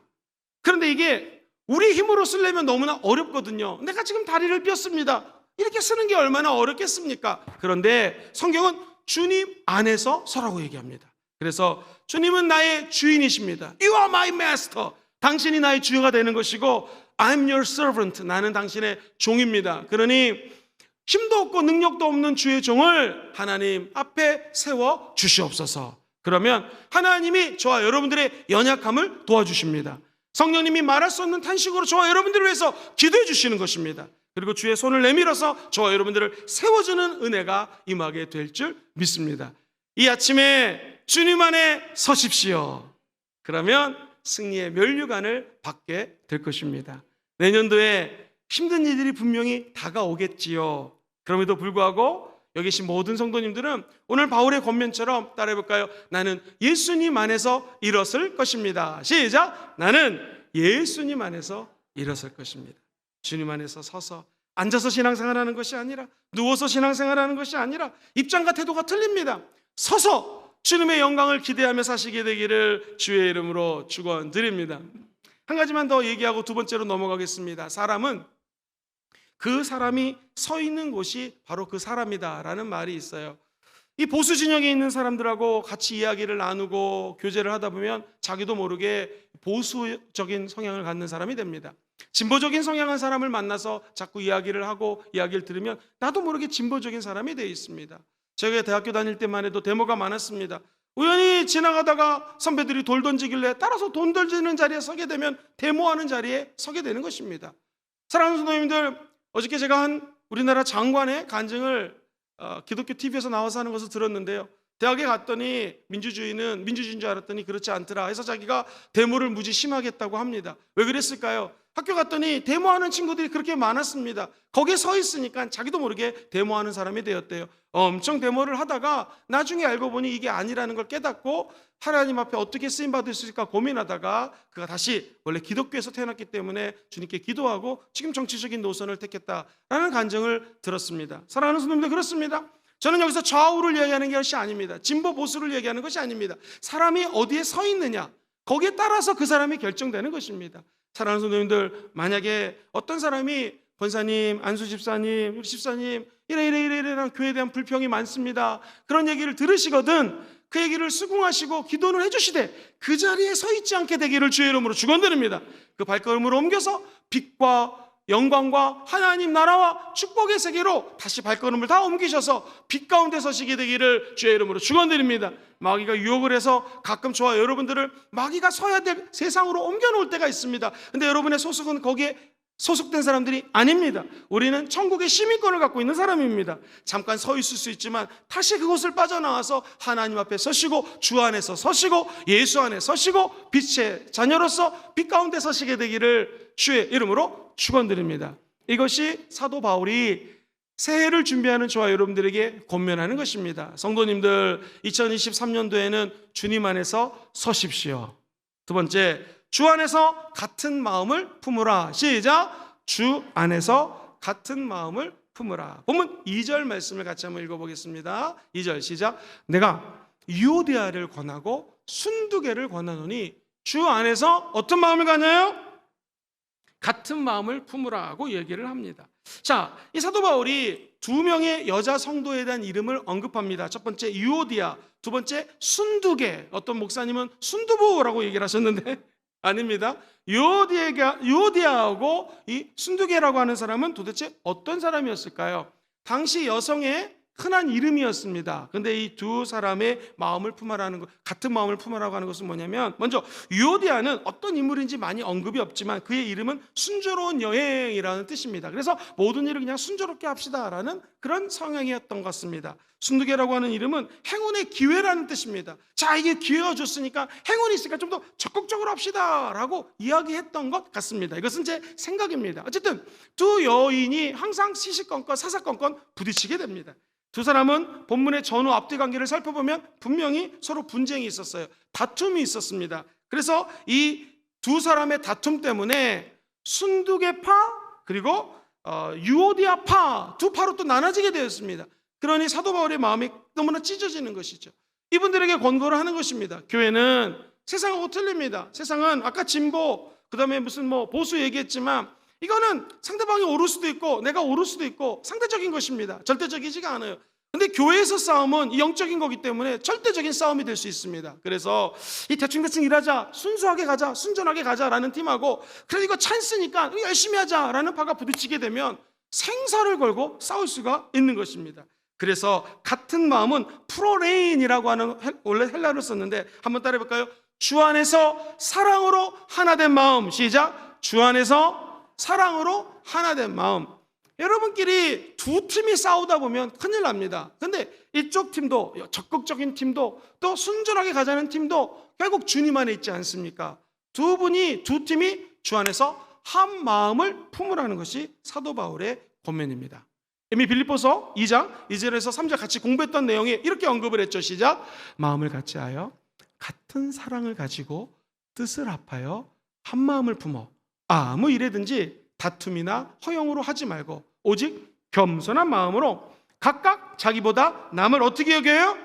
그런데 이게 우리 힘으로 쓰려면 너무나 어렵거든요. 내가 지금 다리를 삐었습니다. 이렇게 쓰는 게 얼마나 어렵겠습니까? 그런데 성경은 주님 안에서 서라고 얘기합니다. 그래서 주님은 나의 주인이십니다. You are my master. 당신이 나의 주인가 되는 것이고 I'm your servant. 나는 당신의 종입니다. 그러니 힘도 없고 능력도 없는 주의 종을 하나님 앞에 세워 주시옵소서. 그러면 하나님이 저와 여러분들의 연약함을 도와주십니다. 성령님이 말할 수 없는 탄식으로 저와 여러분들을 위해서 기도해 주시는 것입니다. 그리고 주의 손을 내밀어서 저와 여러분들을 세워주는 은혜가 임하게 될 줄 믿습니다. 이 아침에 주님 안에 서십시오. 그러면 승리의 면류관을 받게 될 것입니다. 내년도에 힘든 일들이 분명히 다가오겠지요. 그럼에도 불구하고 여기 계신 모든 성도님들은 오늘 바울의 권면처럼 따라해볼까요? 나는 예수님 안에서 일어설 것입니다. 시작! 나는 예수님 안에서 일어설 것입니다. 주님 안에서 서서 앉아서 신앙생활하는 것이 아니라 누워서 신앙생활하는 것이 아니라 입장과 태도가 틀립니다. 서서 주님의 영광을 기대하며 사시게 되기를 주의 이름으로 축원드립니다. 한 가지만 더 얘기하고 두 번째로 넘어가겠습니다. 사람은 그 사람이 서 있는 곳이 바로 그 사람이다라는 말이 있어요. 이 보수 진영에 있는 사람들하고 같이 이야기를 나누고 교제를 하다 보면 자기도 모르게 보수적인 성향을 갖는 사람이 됩니다. 진보적인 성향의 사람을 만나서 자꾸 이야기를 하고 이야기를 들으면 나도 모르게 진보적인 사람이 되어 있습니다. 제가 대학교 다닐 때만 해도 데모가 많았습니다. 우연히 지나가다가 선배들이 돌 던지길래 따라서 돈 던지는 자리에 서게 되면 데모하는 자리에 서게 되는 것입니다. 사랑하는 성도님들, 어저께 제가 한 우리나라 장관의 간증을 기독교 TV에서 나와서 하는 것을 들었는데요. 대학에 갔더니 민주주의인 줄 알았더니 그렇지 않더라 해서 자기가 데모를 무지 심하게 했다고 합니다. 왜 그랬을까요? 학교 갔더니 데모하는 친구들이 그렇게 많았습니다. 거기에 서 있으니까 자기도 모르게 데모하는 사람이 되었대요. 엄청 데모를 하다가 나중에 알고 보니 이게 아니라는 걸 깨닫고 하나님 앞에 어떻게 쓰임받을 수 있을까 고민하다가 그가 다시 원래 기독교에서 태어났기 때문에 주님께 기도하고 지금 정치적인 노선을 택했다라는 간증을 들었습니다. 사랑하는 성도님들, 그렇습니다. 저는 여기서 좌우를 얘기하는 것이 아닙니다. 진보 보수를 얘기하는 것이 아닙니다. 사람이 어디에 서 있느냐, 거기에 따라서 그 사람이 결정되는 것입니다. 사랑하는 성도님들, 만약에 어떤 사람이 권사님, 안수 집사님, 우리 집사님 이런 교회에 대한 불평이 많습니다. 그런 얘기를 들으시거든 그 얘기를 수긍하시고 기도를 해주시되 그 자리에 서 있지 않게 되기를 주의 이름으로 축원드립니다. 그 발걸음을 옮겨서 빛과 영광과 하나님 나라와 축복의 세계로 다시 발걸음을 다 옮기셔서 빛 가운데 서시게 되기를 주의 이름으로 축원드립니다. 마귀가 유혹을 해서 가끔 저와 여러분들을 마귀가 서야 될 세상으로 옮겨놓을 때가 있습니다. 근데 여러분의 소속은 거기에 소속된 사람들이 아닙니다. 우리는 천국의 시민권을 갖고 있는 사람입니다. 잠깐 서 있을 수 있지만 다시 그곳을 빠져나와서 하나님 앞에 서시고 주 안에서 서시고 예수 안에 서시고 빛의 자녀로서 빛 가운데 서시게 되기를 주의 이름으로 축원드립니다. 이것이 사도 바울이 새해를 준비하는 저와 여러분들에게 권면하는 것입니다. 성도님들 2023년도에는 주님 안에서 서십시오. 두 번째, 주 안에서 같은 마음을 품으라. 시작. 주 안에서 같은 마음을 품으라. 본문 2절 말씀을 같이 한번 읽어보겠습니다. 2절 시작. 내가 유오디아를 권하고 순두개를 권하노니 주 안에서 어떤 마음을 가냐요? 같은 마음을 품으라고 얘기를 합니다. 자, 이 사도 바울이 두 명의 여자 성도에 대한 이름을 언급합니다. 첫 번째 유오디아, 두 번째 순두개. 어떤 목사님은 순두부라고 얘기를 하셨는데 아닙니다. 유오디아하고 이 순두개라고 하는 사람은 도대체 어떤 사람이었을까요? 당시 여성의 흔한 이름이었습니다. 근데 이 두 사람의 마음을 품으라는 것, 같은 마음을 품으라고 하는 것은 뭐냐면, 먼저 유오디아는 어떤 인물인지 많이 언급이 없지만 그의 이름은 순조로운 여행이라는 뜻입니다. 그래서 모든 일을 그냥 순조롭게 합시다라는 그런 성향이었던 것 같습니다. 순두개라고 하는 이름은 행운의 기회라는 뜻입니다. 자, 이게 기회가 줬으니까 행운이 있으니까 좀 더 적극적으로 합시다라고 이야기했던 것 같습니다. 이것은 제 생각입니다. 어쨌든 두 여인이 항상 시시건건 사사건건 부딪히게 됩니다. 두 사람은 본문의 전후 앞뒤 관계를 살펴보면 분명히 서로 분쟁이 있었어요. 다툼이 있었습니다. 그래서 이 두 사람의 다툼 때문에 순두개파 그리고 유오디아파 두 파로 또 나눠지게 되었습니다. 그러니 사도 바울의 마음이 너무나 찢어지는 것이죠. 이분들에게 권고를 하는 것입니다. 교회는 세상하고 틀립니다. 세상은 아까 진보 그 다음에 무슨 보수 얘기했지만 이거는 상대방이 옳을 수도 있고 내가 옳을 수도 있고 상대적인 것입니다. 절대적이지가 않아요. 근데 교회에서 싸움은 영적인 거기 때문에 절대적인 싸움이 될 수 있습니다. 그래서 이 대충대충 일하자, 순수하게 가자, 순전하게 가자라는 팀하고 그래 이거 찬스니까 열심히 하자라는 파가 부딪히게 되면 생사를 걸고 싸울 수가 있는 것입니다. 그래서 같은 마음은 프로레인이라고 하는 원래 헬라어를 썼는데 한번 따라해 볼까요? 주 안에서 사랑으로 하나 된 마음. 시작. 주 안에서 사랑으로 하나 된 마음. 여러분끼리 두 팀이 싸우다 보면 큰일 납니다. 근데 이쪽 팀도 적극적인 팀도 또 순전하게 가자는 팀도 결국 주님 안에 있지 않습니까? 두 팀이 주 안에서 한 마음을 품으라는 것이 사도 바울의 권면입니다. 이미 빌립보서 2장 2절에서 3절 같이 공부했던 내용에 이렇게 언급을 했죠. 시작. 마음을 같이하여 같은 사랑을 가지고 뜻을 합하여 한 마음을 품어 아무 일에든지 다툼이나 허용으로 하지 말고 오직 겸손한 마음으로 각각 자기보다 남을 어떻게 여겨요?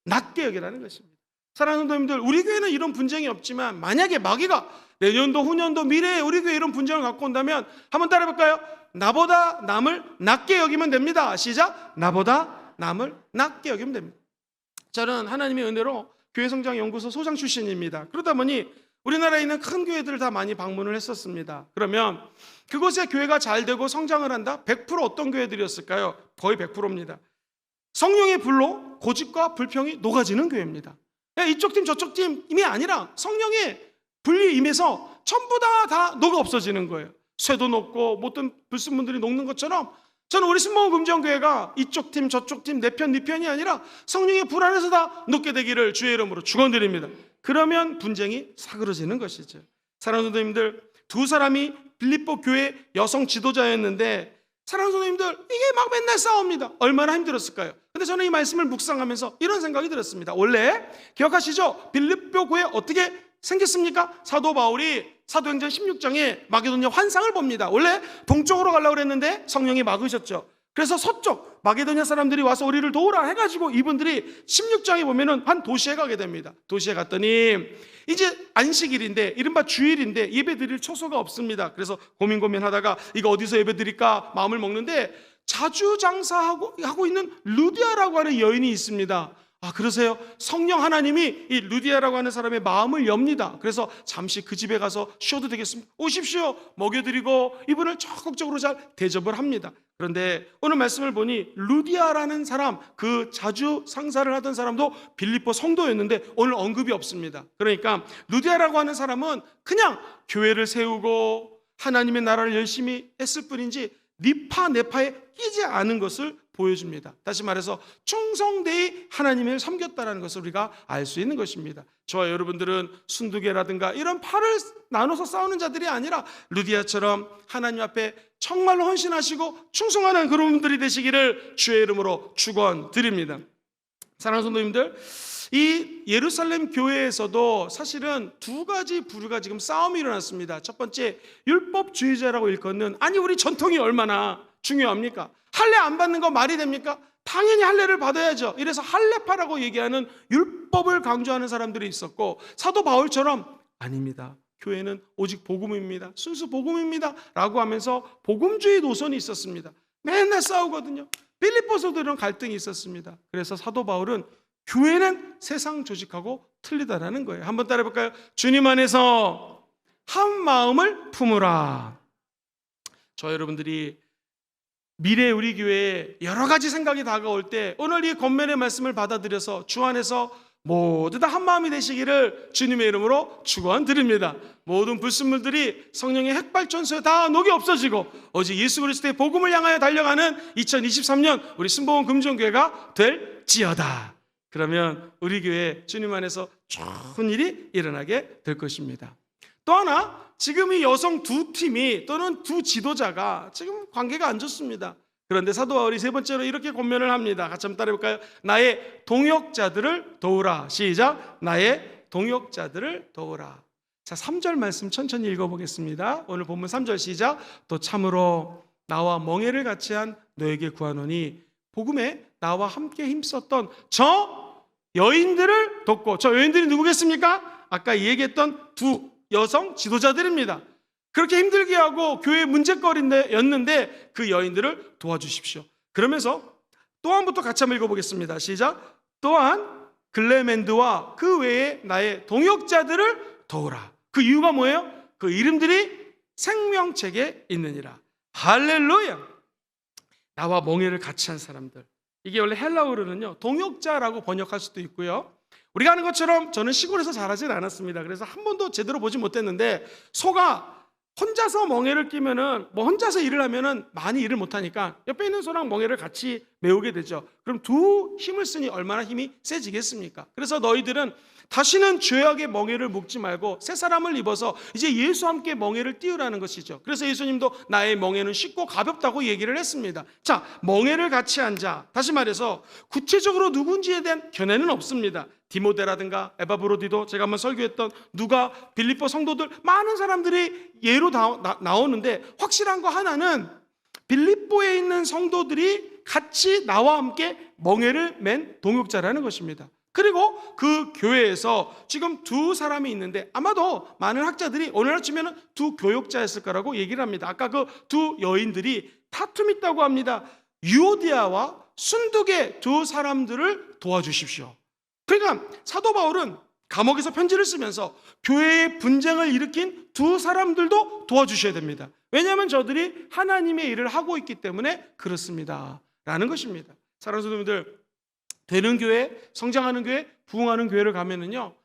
낮게 여기라는 것입니다. 사랑하는 성도님들, 우리 교회는 이런 분쟁이 없지만 만약에 마귀가 내년도 후년도 미래에 우리 교회에 이런 분쟁을 갖고 온다면 한번 따라해볼까요? 나보다 남을 낮게 여기면 됩니다. 시작. 나보다 남을 낮게 여기면 됩니다. 저는 하나님의 은혜로 교회성장연구소 소장 출신입니다. 그러다 보니 우리나라에 있는 큰 교회들을 다 많이 방문을 했었습니다. 그러면 그곳에 교회가 잘 되고 성장을 한다? 100% 어떤 교회들이었을까요? 거의 100%입니다. 성령의 불로 고집과 불평이 녹아지는 교회입니다. 이쪽 팀 저쪽 팀이 아니라 성령의 불이 임해서 전부 다 녹아 없어지는 거예요. 쇠도 녹고 모든 불순물들이 녹는 것처럼 저는 우리 신봉 금정교회가 이쪽 팀 저쪽 팀 내 편 네 편이 아니라 성령의 불 안에서 다 녹게 되기를 주의 이름으로 축원드립니다. 그러면 분쟁이 사그러지는 것이죠. 사랑하는 성도님들, 두 사람이 빌립보 교회 여성 지도자였는데 사랑하는 성도님들, 이게 막 맨날 싸웁니다. 얼마나 힘들었을까요? 근데 저는 이 말씀을 묵상하면서 이런 생각이 들었습니다. 원래 기억하시죠? 빌립보 교회 어떻게 생겼습니까? 사도 바울이 사도행전 16장에 마게도냐 환상을 봅니다. 원래 동쪽으로 가려고 그랬는데 성령이 막으셨죠. 그래서 서쪽 마게도냐 사람들이 와서 우리를 도우라 해가지고 이분들이 16장에 보면은 한 도시에 가게 됩니다. 도시에 갔더니 이제 안식일인데 이른바 주일인데 예배 드릴 처소가 없습니다. 그래서 고민하다가 이거 어디서 예배 드릴까 마음을 먹는데 자주 장사하고 있는 루디아라고 하는 여인이 있습니다. 아, 그러세요? 성령 하나님이 이 루디아라고 하는 사람의 마음을 엽니다. 그래서 잠시 그 집에 가서 쉬어도 되겠습니까? 오십시오. 먹여드리고 이분을 적극적으로 잘 대접을 합니다. 그런데 오늘 말씀을 보니 루디아라는 사람, 그 자주 상사를 하던 사람도 빌립보 성도였는데 오늘 언급이 없습니다. 그러니까 루디아라고 하는 사람은 그냥 교회를 세우고 하나님의 나라를 열심히 했을 뿐인지 니파 네파에 끼지 않은 것을 보여줍니다. 다시 말해서 충성되이 하나님을 섬겼다는 것을 우리가 알 수 있는 것입니다. 저와 여러분들은 순두개라든가 이런 팔을 나눠서 싸우는 자들이 아니라 루디아처럼 하나님 앞에 정말로 헌신하시고 충성하는 그런 분들이 되시기를 주의 이름으로 축원드립니다. 사랑하는 성도님들, 이 예루살렘 교회에서도 사실은 두 가지 부류가 지금 싸움이 일어났습니다. 첫 번째, 율법주의자라고 일컫는, 아니 우리 전통이 얼마나 중요합니까? 할례 안 받는 거 말이 됩니까? 당연히 할례를 받아야죠. 이래서 할례파라고 얘기하는 율법을 강조하는 사람들이 있었고, 사도 바울처럼 아닙니다. 교회는 오직 복음입니다. 순수 복음입니다. 라고 하면서 복음주의 노선이 있었습니다. 맨날 싸우거든요. 빌립보서도 이런 갈등이 있었습니다. 그래서 사도 바울은 교회는 세상 조직하고 틀리다라는 거예요. 한번 따라해 볼까요? 주님 안에서 한 마음을 품으라. 저 여러분들이 미래 우리 교회에 여러 가지 생각이 다가올 때 오늘 이 권면의 말씀을 받아들여서 주 안에서 모두 다 한 마음이 되시기를 주님의 이름으로 축원드립니다. 모든 불순물들이 성령의 핵발전소에 다 녹이 없어지고 오직 예수 그리스도의 복음을 향하여 달려가는 2023년 우리 순복음 금종교회가 될지어다. 그러면 우리 교회 주님 안에서 좋은 일이 일어나게 될 것입니다. 또 하나, 지금 이 여성 두 팀이 또는 두 지도자가 지금 관계가 안 좋습니다. 그런데 사도 바울이 세 번째로 이렇게 권면을 합니다. 같이 한번 따라해볼까요? 나의 동역자들을 도우라. 시작. 나의 동역자들을 도우라. 자, 3절 말씀 천천히 읽어보겠습니다. 오늘 본문 3절 시작. 또 참으로 나와 멍에를 같이 한 너에게 구하노니 복음에 나와 함께 힘썼던 저 여인들을 돕고, 저 여인들이 누구겠습니까? 아까 얘기했던 두 여성 지도자들입니다. 그렇게 힘들게 하고 교회 문제거리였는데 그 여인들을 도와주십시오. 그러면서 또한부터 같이 한번 읽어보겠습니다. 시작. 또한 글레멘드와 그 외에 나의 동역자들을 도우라. 그 이유가 뭐예요? 그 이름들이 생명책에 있느니라. 할렐루야. 나와 멍에를 같이 한 사람들, 이게 원래 헬라어로는요 동역자라고 번역할 수도 있고요, 우리가 아는 것처럼 저는 시골에서 자라진 않았습니다. 그래서 한 번도 제대로 보지 못했는데 소가 혼자서 멍에를 끼면은 혼자서 일을 하면은 많이 일을 못하니까 옆에 있는 소랑 멍에를 같이 메우게 되죠. 그럼 두 힘을 쓰니 얼마나 힘이 세지겠습니까? 그래서 너희들은 다시는 죄악의 멍에를 묶지 말고 새 사람을 입어서 이제 예수와 함께 멍에를 띄우라는 것이죠. 그래서 예수님도 나의 멍에는 쉽고 가볍다고 얘기를 했습니다. 자, 멍에를 같이 한 자, 다시 말해서 구체적으로 누군지에 대한 견해는 없습니다. 디모데라든가 에바브로디도, 제가 한번 설교했던 누가, 빌립보 성도들, 많은 사람들이 예로 나오는데 확실한 거 하나는 빌립보에 있는 성도들이 같이 나와 함께 멍에를 맨 동역자라는 것입니다. 그리고 그 교회에서 지금 두 사람이 있는데 아마도 많은 학자들이 오늘날 치면은 두 교역자였을 거라고 얘기를 합니다. 아까 그 두 여인들이 다툼이 있다고 합니다. 유오디아와 순두개 두 사람들을 도와주십시오. 그러니까 사도 바울은 감옥에서 편지를 쓰면서 교회의 분쟁을 일으킨 두 사람들도 도와주셔야 됩니다. 왜냐하면 저들이 하나님의 일을 하고 있기 때문에 그렇습니다 라는 것입니다. 사랑하는 성도님들, 되는 교회, 성장하는 교회, 부흥하는 교회를 가면은요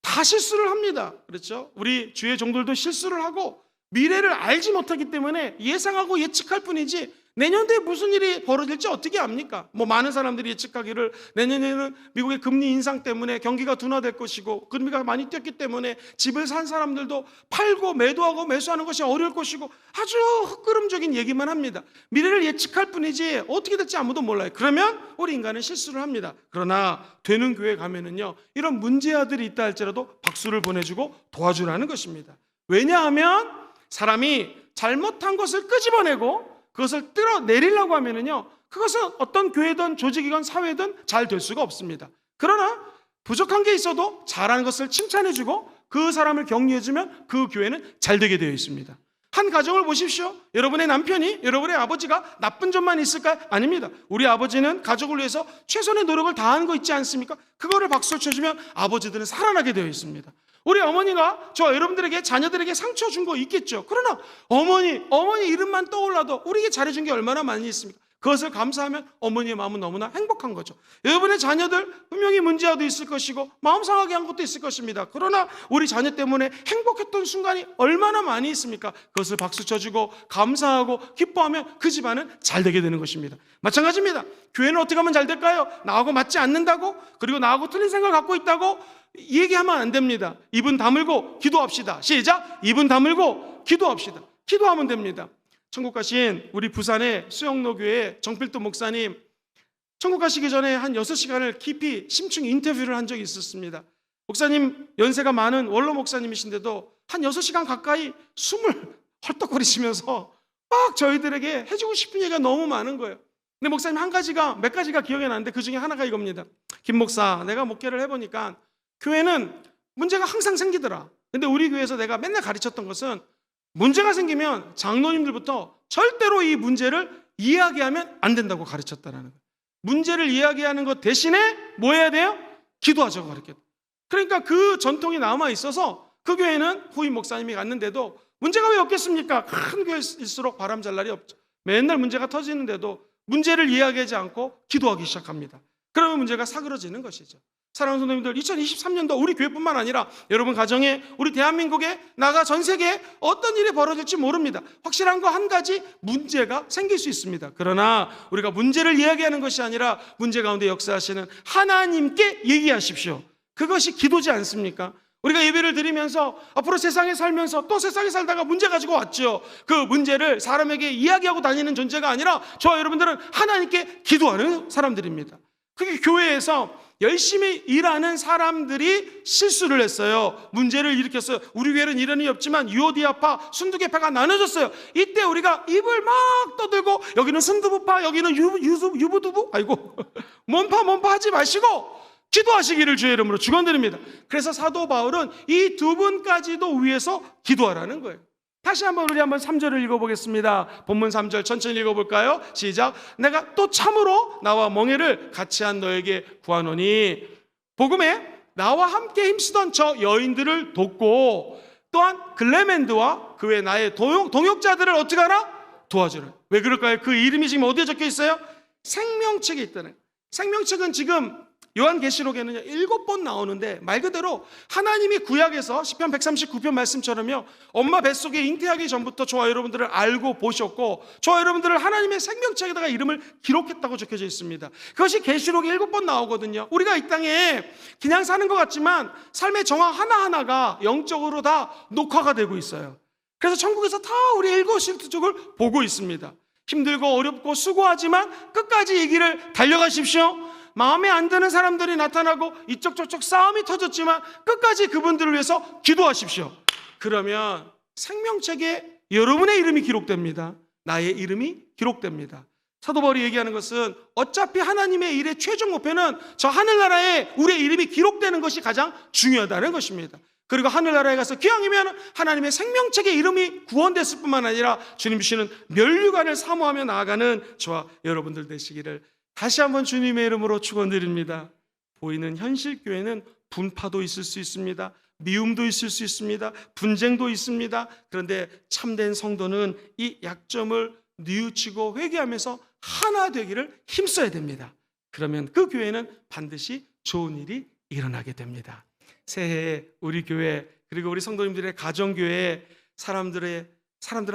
다 실수를 합니다. 그렇죠? 우리 주의 종들도 실수를 하고 미래를 알지 못하기 때문에 예상하고 예측할 뿐이지 내년도에 무슨 일이 벌어질지 어떻게 압니까? 많은 사람들이 예측하기를 내년에는 미국의 금리 인상 때문에 경기가 둔화될 것이고 금리가 많이 뛰었기 때문에 집을 산 사람들도 팔고 매도하고 매수하는 것이 어려울 것이고 아주 헛걸음적인 얘기만 합니다. 미래를 예측할 뿐이지 어떻게 될지 아무도 몰라요. 그러면 우리 인간은 실수를 합니다. 그러나 되는 교회 가면은요 이런 문제아들이 있다 할지라도 박수를 보내주고 도와주라는 것입니다. 왜냐하면 사람이 잘못한 것을 끄집어내고 그것을 뜯어내리려고 하면은요 그것은 어떤 교회든 조직이건 사회든 잘 될 수가 없습니다. 그러나 부족한 게 있어도 잘하는 것을 칭찬해주고 그 사람을 격려해주면 그 교회는 잘 되게 되어 있습니다. 한 가정을 보십시오. 여러분의 남편이, 여러분의 아버지가 나쁜 점만 있을까요? 아닙니다. 우리 아버지는 가족을 위해서 최선의 노력을 다하는 거 있지 않습니까? 그거를 박수를 쳐주면 아버지들은 살아나게 되어 있습니다. 우리 어머니가 저 여러분들에게, 자녀들에게 상처 준 거 있겠죠. 그러나 어머니 이름만 떠올라도 우리에게 잘해준 게 얼마나 많이 있습니까? 그것을 감사하면 어머니의 마음은 너무나 행복한 거죠. 여러분의 자녀들 분명히 문제도 있을 것이고 마음 상하게 한 것도 있을 것입니다. 그러나 우리 자녀 때문에 행복했던 순간이 얼마나 많이 있습니까? 그것을 박수 쳐주고 감사하고 기뻐하면 그 집안은 잘 되게 되는 것입니다. 마찬가지입니다. 교회는 어떻게 하면 잘 될까요? 나하고 맞지 않는다고, 그리고 나하고 틀린 생각을 갖고 있다고 얘기하면 안 됩니다. 입은 다물고 기도합시다. 시작! 입은 다물고 기도합시다. 기도하면 됩니다. 천국 가신 우리 부산의 수영로 교회 정필도 목사님, 천국 가시기 전에 한 6시간을 깊이 심층 인터뷰를 한 적이 있었습니다. 목사님 연세가 많은 원로 목사님이신데도 한 6시간 가까이 숨을 헐떡거리시면서 막 저희들에게 해주고 싶은 얘기가 너무 많은 거예요. 근데 목사님 몇 가지가 기억이 나는데 그 중에 하나가 이겁니다. 김 목사, 내가 목회를 해보니까 교회는 문제가 항상 생기더라. 근데 우리 교회에서 내가 맨날 가르쳤던 것은 문제가 생기면 장로님들부터 절대로 이 문제를 이야기하면 안 된다고 가르쳤다라는 거예요. 문제를 이야기하는 것 대신에 뭐 해야 돼요? 기도하자고 가르쳤다. 그러니까 그 전통이 남아 있어서 그 교회는 후임 목사님이 갔는데도 문제가 왜 없겠습니까? 큰 교회일수록 바람 잘 날이 없죠. 맨날 문제가 터지는데도 문제를 이야기하지 않고 기도하기 시작합니다. 그러면 문제가 사그러지는 것이죠. 사랑하는 성도님들, 2023년도 우리 교회뿐만 아니라 여러분 가정에, 우리 대한민국에, 나가 전 세계에 어떤 일이 벌어질지 모릅니다. 확실한 거 한 가지, 문제가 생길 수 있습니다. 그러나 우리가 문제를 이야기하는 것이 아니라 문제 가운데 역사하시는 하나님께 얘기하십시오. 그것이 기도지 않습니까? 우리가 예배를 드리면서 앞으로 세상에 살면서 또 세상에 살다가 문제 가지고 왔죠. 그 문제를 사람에게 이야기하고 다니는 존재가 아니라 저와 여러분들은 하나님께 기도하는 사람들입니다. 그게 교회에서 열심히 일하는 사람들이 실수를 했어요. 문제를 일으켰어요. 우리 교회는 이런 일이 없지만 UOD아파, 순두개파가 나눠졌어요. 이때 우리가 입을 막 떠들고 여기는 순두부파, 여기는 유부두부, 아이고 몸파 하지 마시고 기도하시기를 주의 이름으로 축원드립니다. 그래서 사도 바울은 이 두 분까지도 위해서 기도하라는 거예요. 다시 한번 우리 3절을 읽어보겠습니다. 본문 3절 천천히 읽어볼까요? 시작. 내가 또 참으로 나와 멍에를 같이 한 너에게 구하노니 복음에 나와 함께 힘쓰던 저 여인들을 돕고 또한 글레멘드와 그 외 나의 동역자들을 어떻게 하라? 도와주라. 왜 그럴까요? 그 이름이 지금 어디에 적혀 있어요? 생명책에 있다는. 생명책은 지금 요한계시록에는 7번 나오는데 말 그대로 하나님이 구약에서 시편 139편 말씀처럼요, 엄마 뱃속에 잉태하기 전부터 저와 여러분들을 알고 보셨고 저와 여러분들을 하나님의 생명책에다가 이름을 기록했다고 적혀져 있습니다. 그것이 계시록에 7번 나오거든요. 우리가 이 땅에 그냥 사는 것 같지만 삶의 정황 하나하나가 영적으로 다 녹화가 되고 있어요. 그래서 천국에서 다 우리 일거수일투족을 보고 있습니다. 힘들고 어렵고 수고하지만 끝까지 이 길을 달려가십시오. 마음에 안 드는 사람들이 나타나고 이쪽 저쪽 싸움이 터졌지만 끝까지 그분들을 위해서 기도하십시오. 그러면 생명책에 여러분의 이름이 기록됩니다. 나의 이름이 기록됩니다. 사도 바울이 얘기하는 것은 어차피 하나님의 일의 최종 목표는 저 하늘나라에 우리의 이름이 기록되는 것이 가장 중요하다는 것입니다. 그리고 하늘나라에 가서 기왕이면 하나님의 생명책에 이름이 구원됐을 뿐만 아니라 주님 주시는 면류관을 사모하며 나아가는 저와 여러분들 되시기를 다시 한번 주님의 이름으로 축원드립니다. 보이는 현실 교회는 분파도 있을 수 있습니다. 미움도 있을 수 있습니다. 분쟁도 있습니다. 그런데 참된 성도는 이 약점을 뉘우치고 회개하면서 하나 되기를 힘써야 됩니다. 그러면 그 교회는 반드시 좋은 일이 일어나게 됩니다. 새해에 우리 교회 그리고 우리 성도님들의 가정교회에 사람들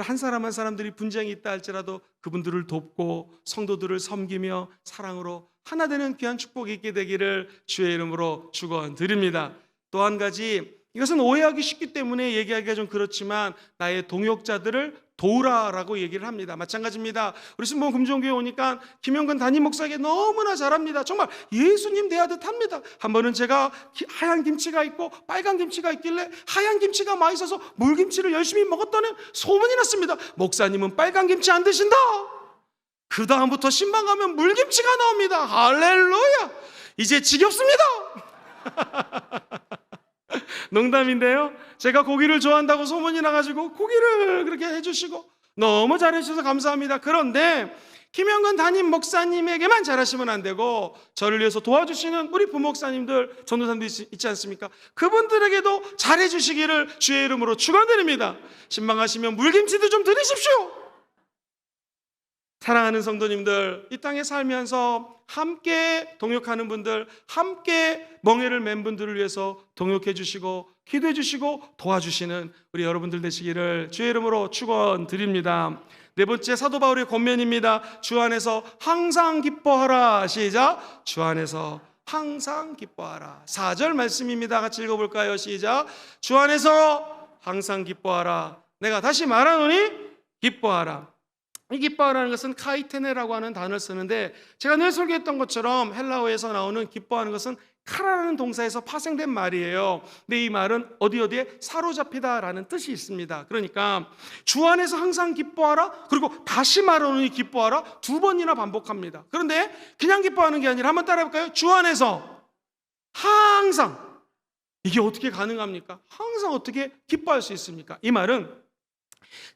한 사람 한 사람들이 분쟁이 있다 할지라도 그분들을 돕고 성도들을 섬기며 사랑으로 하나 되는 귀한 축복이 있게 되기를 주의 이름으로 축원드립니다. 또 한 가지, 이것은 오해하기 쉽기 때문에 얘기하기가 좀 그렇지만 나의 동역자들을 도우라라고 얘기를 합니다. 마찬가지입니다. 우리 신봉 금종교회 오니까 김영근 담임 목사에게 너무나 잘합니다. 정말 예수님 대하듯 합니다. 한 번은 제가 하얀 김치가 있고 빨간 김치가 있길래 하얀 김치가 맛있어서 물김치를 열심히 먹었다는 소문이 났습니다. 목사님은 빨간 김치 안 드신다. 그 다음부터 신방 가면 물김치가 나옵니다. 할렐루야. 이제 지겹습니다. 농담인데요, 제가 고기를 좋아한다고 소문이 나가지고 고기를 그렇게 해주시고 너무 잘해주셔서 감사합니다. 그런데 김영건 담임 목사님에게만 잘하시면 안 되고, 저를 위해서 도와주시는 우리 부목사님들, 전도사님들 있지 않습니까? 그분들에게도 잘해주시기를 주의 이름으로 축원드립니다. 신방하시면 물김치도 좀 드리십시오. 사랑하는 성도님들, 이 땅에 살면서 함께 동역하는 분들, 함께 멍에를 맨 분들을 위해서 동역해 주시고 기도해 주시고 도와주시는 우리 여러분들 되시기를 주의 이름으로 축원드립니다. 네 번째, 사도 바울의 권면입니다. 주 안에서 항상 기뻐하라. 시작. 주 안에서 항상 기뻐하라. 4절 말씀입니다. 같이 읽어볼까요? 시작. 주 안에서 항상 기뻐하라. 내가 다시 말하노니 기뻐하라. 이 기뻐하라는 것은 카이테네라고 하는 단어를 쓰는데, 제가 늘 설교했던 것처럼 헬라어에서 나오는 기뻐하는 것은 카라는 동사에서 파생된 말이에요. 근데 이 말은 어디에 사로잡히다라는 뜻이 있습니다. 그러니까 주 안에서 항상 기뻐하라, 그리고 다시 말하노니 기뻐하라, 2번이나 반복합니다. 그런데 그냥 기뻐하는 게 아니라 한번 따라해볼까요? 주 안에서 항상. 이게 어떻게 가능합니까? 항상 어떻게 기뻐할 수 있습니까? 이 말은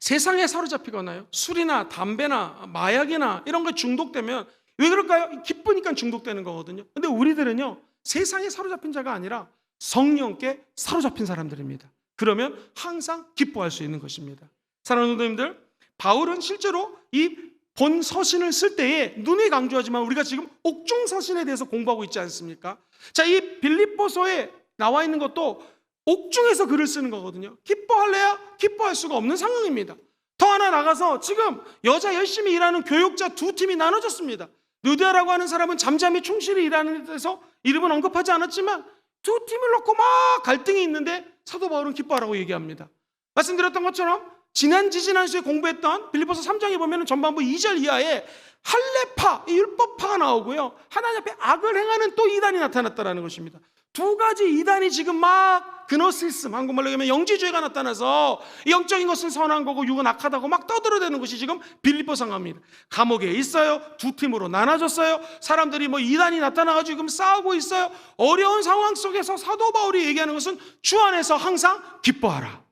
세상에 사로잡히거나요, 술이나 담배나 마약이나 이런 거에 중독되면 왜 그럴까요? 기쁘니까 중독되는 거거든요. 근데 우리들은요, 세상에 사로잡힌 자가 아니라 성령께 사로잡힌 사람들입니다. 그러면 항상 기뻐할 수 있는 것입니다. 사랑하는 성도님들, 바울은 실제로 이 본 서신을 쓸 때에 눈이 강조하지만 우리가 지금 옥중 서신에 대해서 공부하고 있지 않습니까? 자, 이 빌립보서에 나와 있는 것도 옥중에서 글을 쓰는 거거든요. 기뻐할래야 기뻐할 수가 없는 상황입니다. 더 하나 나가서 지금 여자 열심히 일하는 교육자 2팀이 나눠졌습니다. 느디아라고 하는 사람은 잠잠히 충실히 일하는 데서 이름은 언급하지 않았지만 2팀을 놓고 막 갈등이 있는데 사도 바울은 기뻐하라고 얘기합니다. 말씀드렸던 것처럼 지난주에 공부했던 빌립보서 3장에 보면 전반부 2절 이하에 할례파, 율법파가 나오고요, 하나님 앞에 악을 행하는 또 이단이 나타났다는 것입니다. 2가지 이단이 지금 막 그노시즘, 한국말로 하면 영지주의가 나타나서 영적인 것은 선한 거고 육은 악하다고 막 떠들어대는 것이 지금 빌립보 상황입니다. 감옥에 있어요. 2팀으로 나눠졌어요. 사람들이 이단이 나타나가지고 지금 싸우고 있어요. 어려운 상황 속에서 사도 바울이 얘기하는 것은 주 안에서 항상 기뻐하라.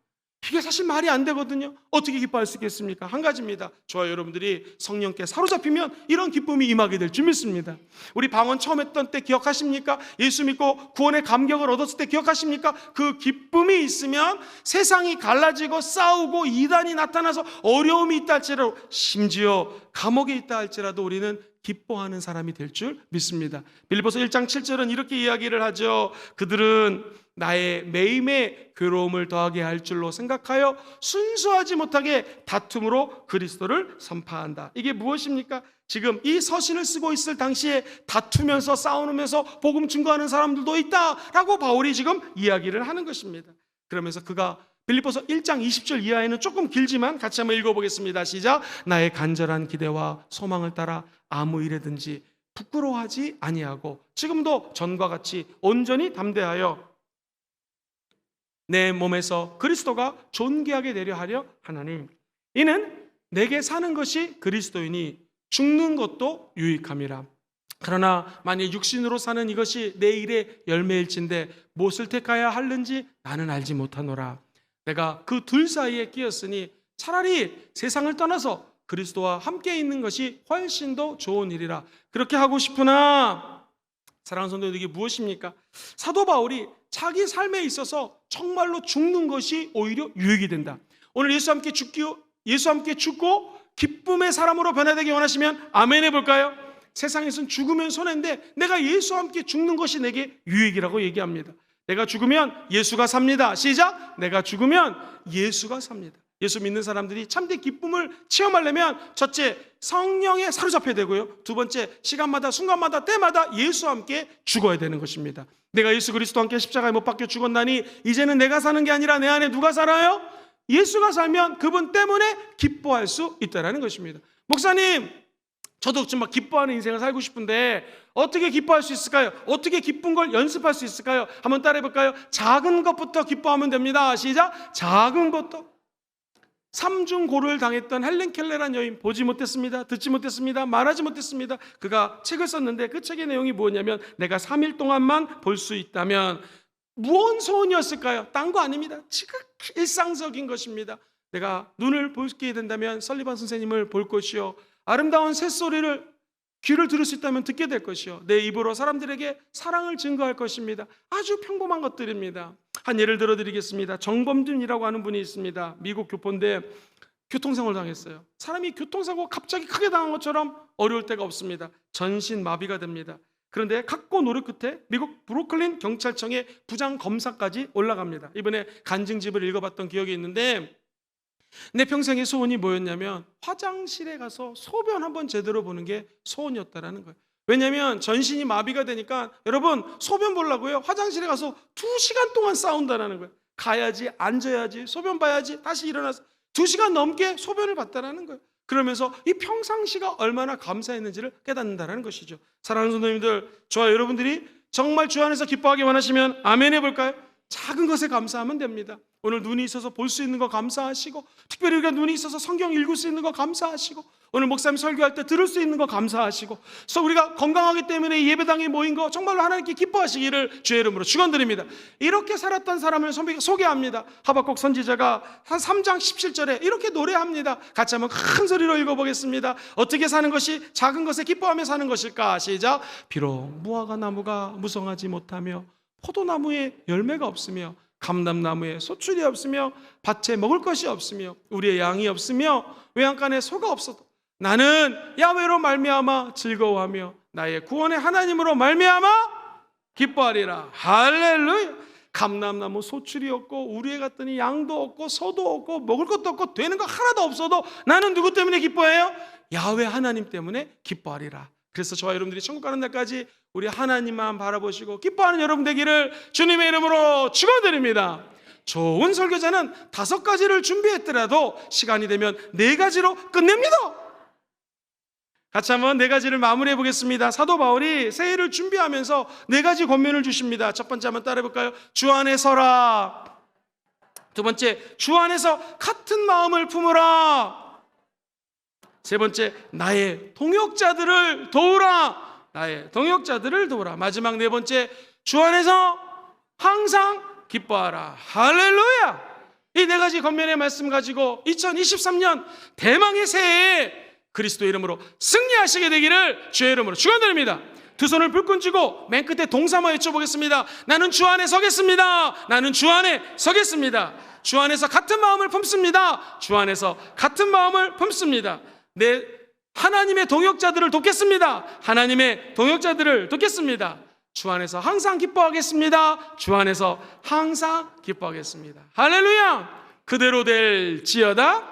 이게 사실 말이 안 되거든요. 어떻게 기뻐할 수 있겠습니까? 한 가지입니다. 저와 여러분들이 성령께 사로잡히면 이런 기쁨이 임하게 될 줄 믿습니다. 우리 방언 처음 했던 때 기억하십니까? 예수 믿고 구원의 감격을 얻었을 때 기억하십니까? 그 기쁨이 있으면 세상이 갈라지고 싸우고 이단이 나타나서 어려움이 있다 할지라도, 심지어 감옥에 있다 할지라도 우리는 기뻐하는 사람이 될 줄 믿습니다. 빌립보서 1장 7절은 이렇게 이야기를 하죠. 그들은 나의 매임에 괴로움을 더하게 할 줄로 생각하여 순수하지 못하게 다툼으로 그리스도를 선파한다. 이게 무엇입니까? 지금 이 서신을 쓰고 있을 당시에 다투면서 싸우면서 복음 증거하는 사람들도 있다라고 바울이 지금 이야기를 하는 것입니다. 그러면서 그가 빌립보서 1장 20절 이하에는 조금 길지만 같이 한번 읽어보겠습니다. 시작. 나의 간절한 기대와 소망을 따라 아무 일에든지 부끄러워하지 아니하고 지금도 전과 같이 온전히 담대하여 내 몸에서 그리스도가 존귀하게 되려 하려 하나니, 이는 내게 사는 것이 그리스도이니 죽는 것도 유익함이라. 그러나 만일 육신으로 사는 이것이 내 일의 열매일진데 무엇을 택하여 하는지 나는 알지 못하노라. 내가 그 둘 사이에 끼었으니 차라리 세상을 떠나서 그리스도와 함께 있는 것이 훨씬 더 좋은 일이라. 그렇게 하고 싶으나, 사랑하는 성도들, 이게 무엇입니까? 사도 바울이 자기 삶에 있어서 정말로 죽는 것이 오히려 유익이 된다. 오늘 예수 함께 죽고 기쁨의 사람으로 변화되기 원하시면 아멘 해볼까요? 세상에서는 죽으면 손해인데 내가 예수와 함께 죽는 것이 내게 유익이라고 얘기합니다. 내가 죽으면 예수가 삽니다. 시작. 내가 죽으면 예수가 삽니다. 예수 믿는 사람들이 참된 기쁨을 체험하려면 첫째, 성령에 사로잡혀야 되고요, 두 번째, 시간마다 순간마다 때마다 예수와 함께 죽어야 되는 것입니다. 내가 예수 그리스도와 함께 십자가에 못 박혀 죽었나니 이제는 내가 사는 게 아니라 내 안에 누가 살아요? 예수가 살면 그분 때문에 기뻐할 수 있다는 것입니다. 목사님, 저도 좀 기뻐하는 인생을 살고 싶은데 어떻게 기뻐할 수 있을까요? 어떻게 기쁜 걸 연습할 수 있을까요? 한번 따라해 볼까요? 작은 것부터 기뻐하면 됩니다. 시작. 작은 것부터. 삼중고를 당했던 헬렌 켈러라는 여인, 보지 못했습니다. 듣지 못했습니다. 말하지 못했습니다. 그가 책을 썼는데 그 책의 내용이 뭐냐면, 내가 3일 동안만 볼 수 있다면 무언 소원이었을까요? 딴 거 아닙니다. 지극히 일상적인 것입니다. 내가 눈을 보게 된다면 설리반 선생님을 볼 것이요, 아름다운 새소리를 귀를 들을 수 있다면 듣게 될 것이요, 내 입으로 사람들에게 사랑을 증거할 것입니다. 아주 평범한 것들입니다. 한 예를 들어드리겠습니다. 정범준이라고 하는 분이 있습니다. 미국 교포인데 교통사고를 당했어요. 사람이 교통사고 갑자기 크게 당한 것처럼 어려울 때가 없습니다. 전신 마비가 됩니다. 그런데 각고 노력 끝에 미국 브루클린 경찰청의 부장 검사까지 올라갑니다. 이번에 간증집을 읽어봤던 기억이 있는데, 내 평생의 소원이 뭐였냐면 화장실에 가서 소변 한번 제대로 보는 게 소원이었다라는 거예요. 왜냐하면 전신이 마비가 되니까, 여러분 소변 보려고요, 화장실에 가서 2시간 동안 싸운다라는 거예요. 가야지, 앉아야지, 소변 봐야지, 다시 일어나서 2시간 넘게 소변을 봤다라는 거예요. 그러면서 이 평상시가 얼마나 감사했는지를 깨닫는다라는 것이죠. 사랑하는 성도님들, 저와 여러분들이 정말 주 안에서 기뻐하기 원하시면 아멘 해볼까요? 작은 것에 감사하면 됩니다. 오늘 눈이 있어서 볼 수 있는 거 감사하시고, 특별히 우리가 눈이 있어서 성경 읽을 수 있는 거 감사하시고, 오늘 목사님 설교할 때 들을 수 있는 거 감사하시고, 그래서 우리가 건강하기 때문에 이 예배당에 모인 거 정말로 하나님께 기뻐하시기를 주의 이름으로 축원드립니다. 이렇게 살았던 사람을 소개합니다. 하박국 선지자가 한 3장 17절에 이렇게 노래합니다. 같이 한번 큰 소리로 읽어보겠습니다. 어떻게 사는 것이 작은 것에 기뻐하며 사는 것일까? 시작. 비록 무화과 나무가 무성하지 못하며 포도나무에 열매가 없으며 감람나무에 소출이 없으며 밭에 먹을 것이 없으며 우리의 양이 없으며 외양간에 소가 없어도 나는 야훼로 말미암아 즐거워하며 나의 구원의 하나님으로 말미암아 기뻐하리라. 할렐루야. 감람나무 소출이 없고 우리에 갔더니 양도 없고 소도 없고 먹을 것도 없고 되는 거 하나도 없어도 나는 누구 때문에 기뻐해요? 야훼 하나님 때문에 기뻐하리라. 그래서 저와 여러분들이 천국 가는 날까지 우리 하나님만 바라보시고 기뻐하는 여러분 되기를 주님의 이름으로 축원드립니다. 좋은 설교자는 5가지를 준비했더라도 시간이 되면 4가지로 끝냅니다. 같이 한번 4가지를 마무리해 보겠습니다. 사도 바울이 새해를 준비하면서 4가지 권면을 주십니다. 첫 번째 한번 따라해 볼까요? 주 안에 서라. 두 번째, 주 안에서 같은 마음을 품으라. 세 번째, 나의 동역자들을 도우라. 나의 동역자들을 도우라. 마지막 4번째, 주 안에서 항상 기뻐하라. 할렐루야. 이 4가지 권면의 말씀 가지고 2023년 대망의 새해에 그리스도 이름으로 승리하시게 되기를 주의 이름으로 축원드립니다. 두 손을 불끈 쥐고 맨 끝에 동사만 외쳐보겠습니다. 나는 주 안에 서겠습니다. 나는 주 안에 서겠습니다. 주 안에서 같은 마음을 품습니다. 주 안에서 같은 마음을 품습니다. 내 하나님의 동역자들을 돕겠습니다. 하나님의 동역자들을 돕겠습니다. 주 안에서 항상 기뻐하겠습니다. 주 안에서 항상 기뻐하겠습니다. 할렐루야. 그대로 될지어다.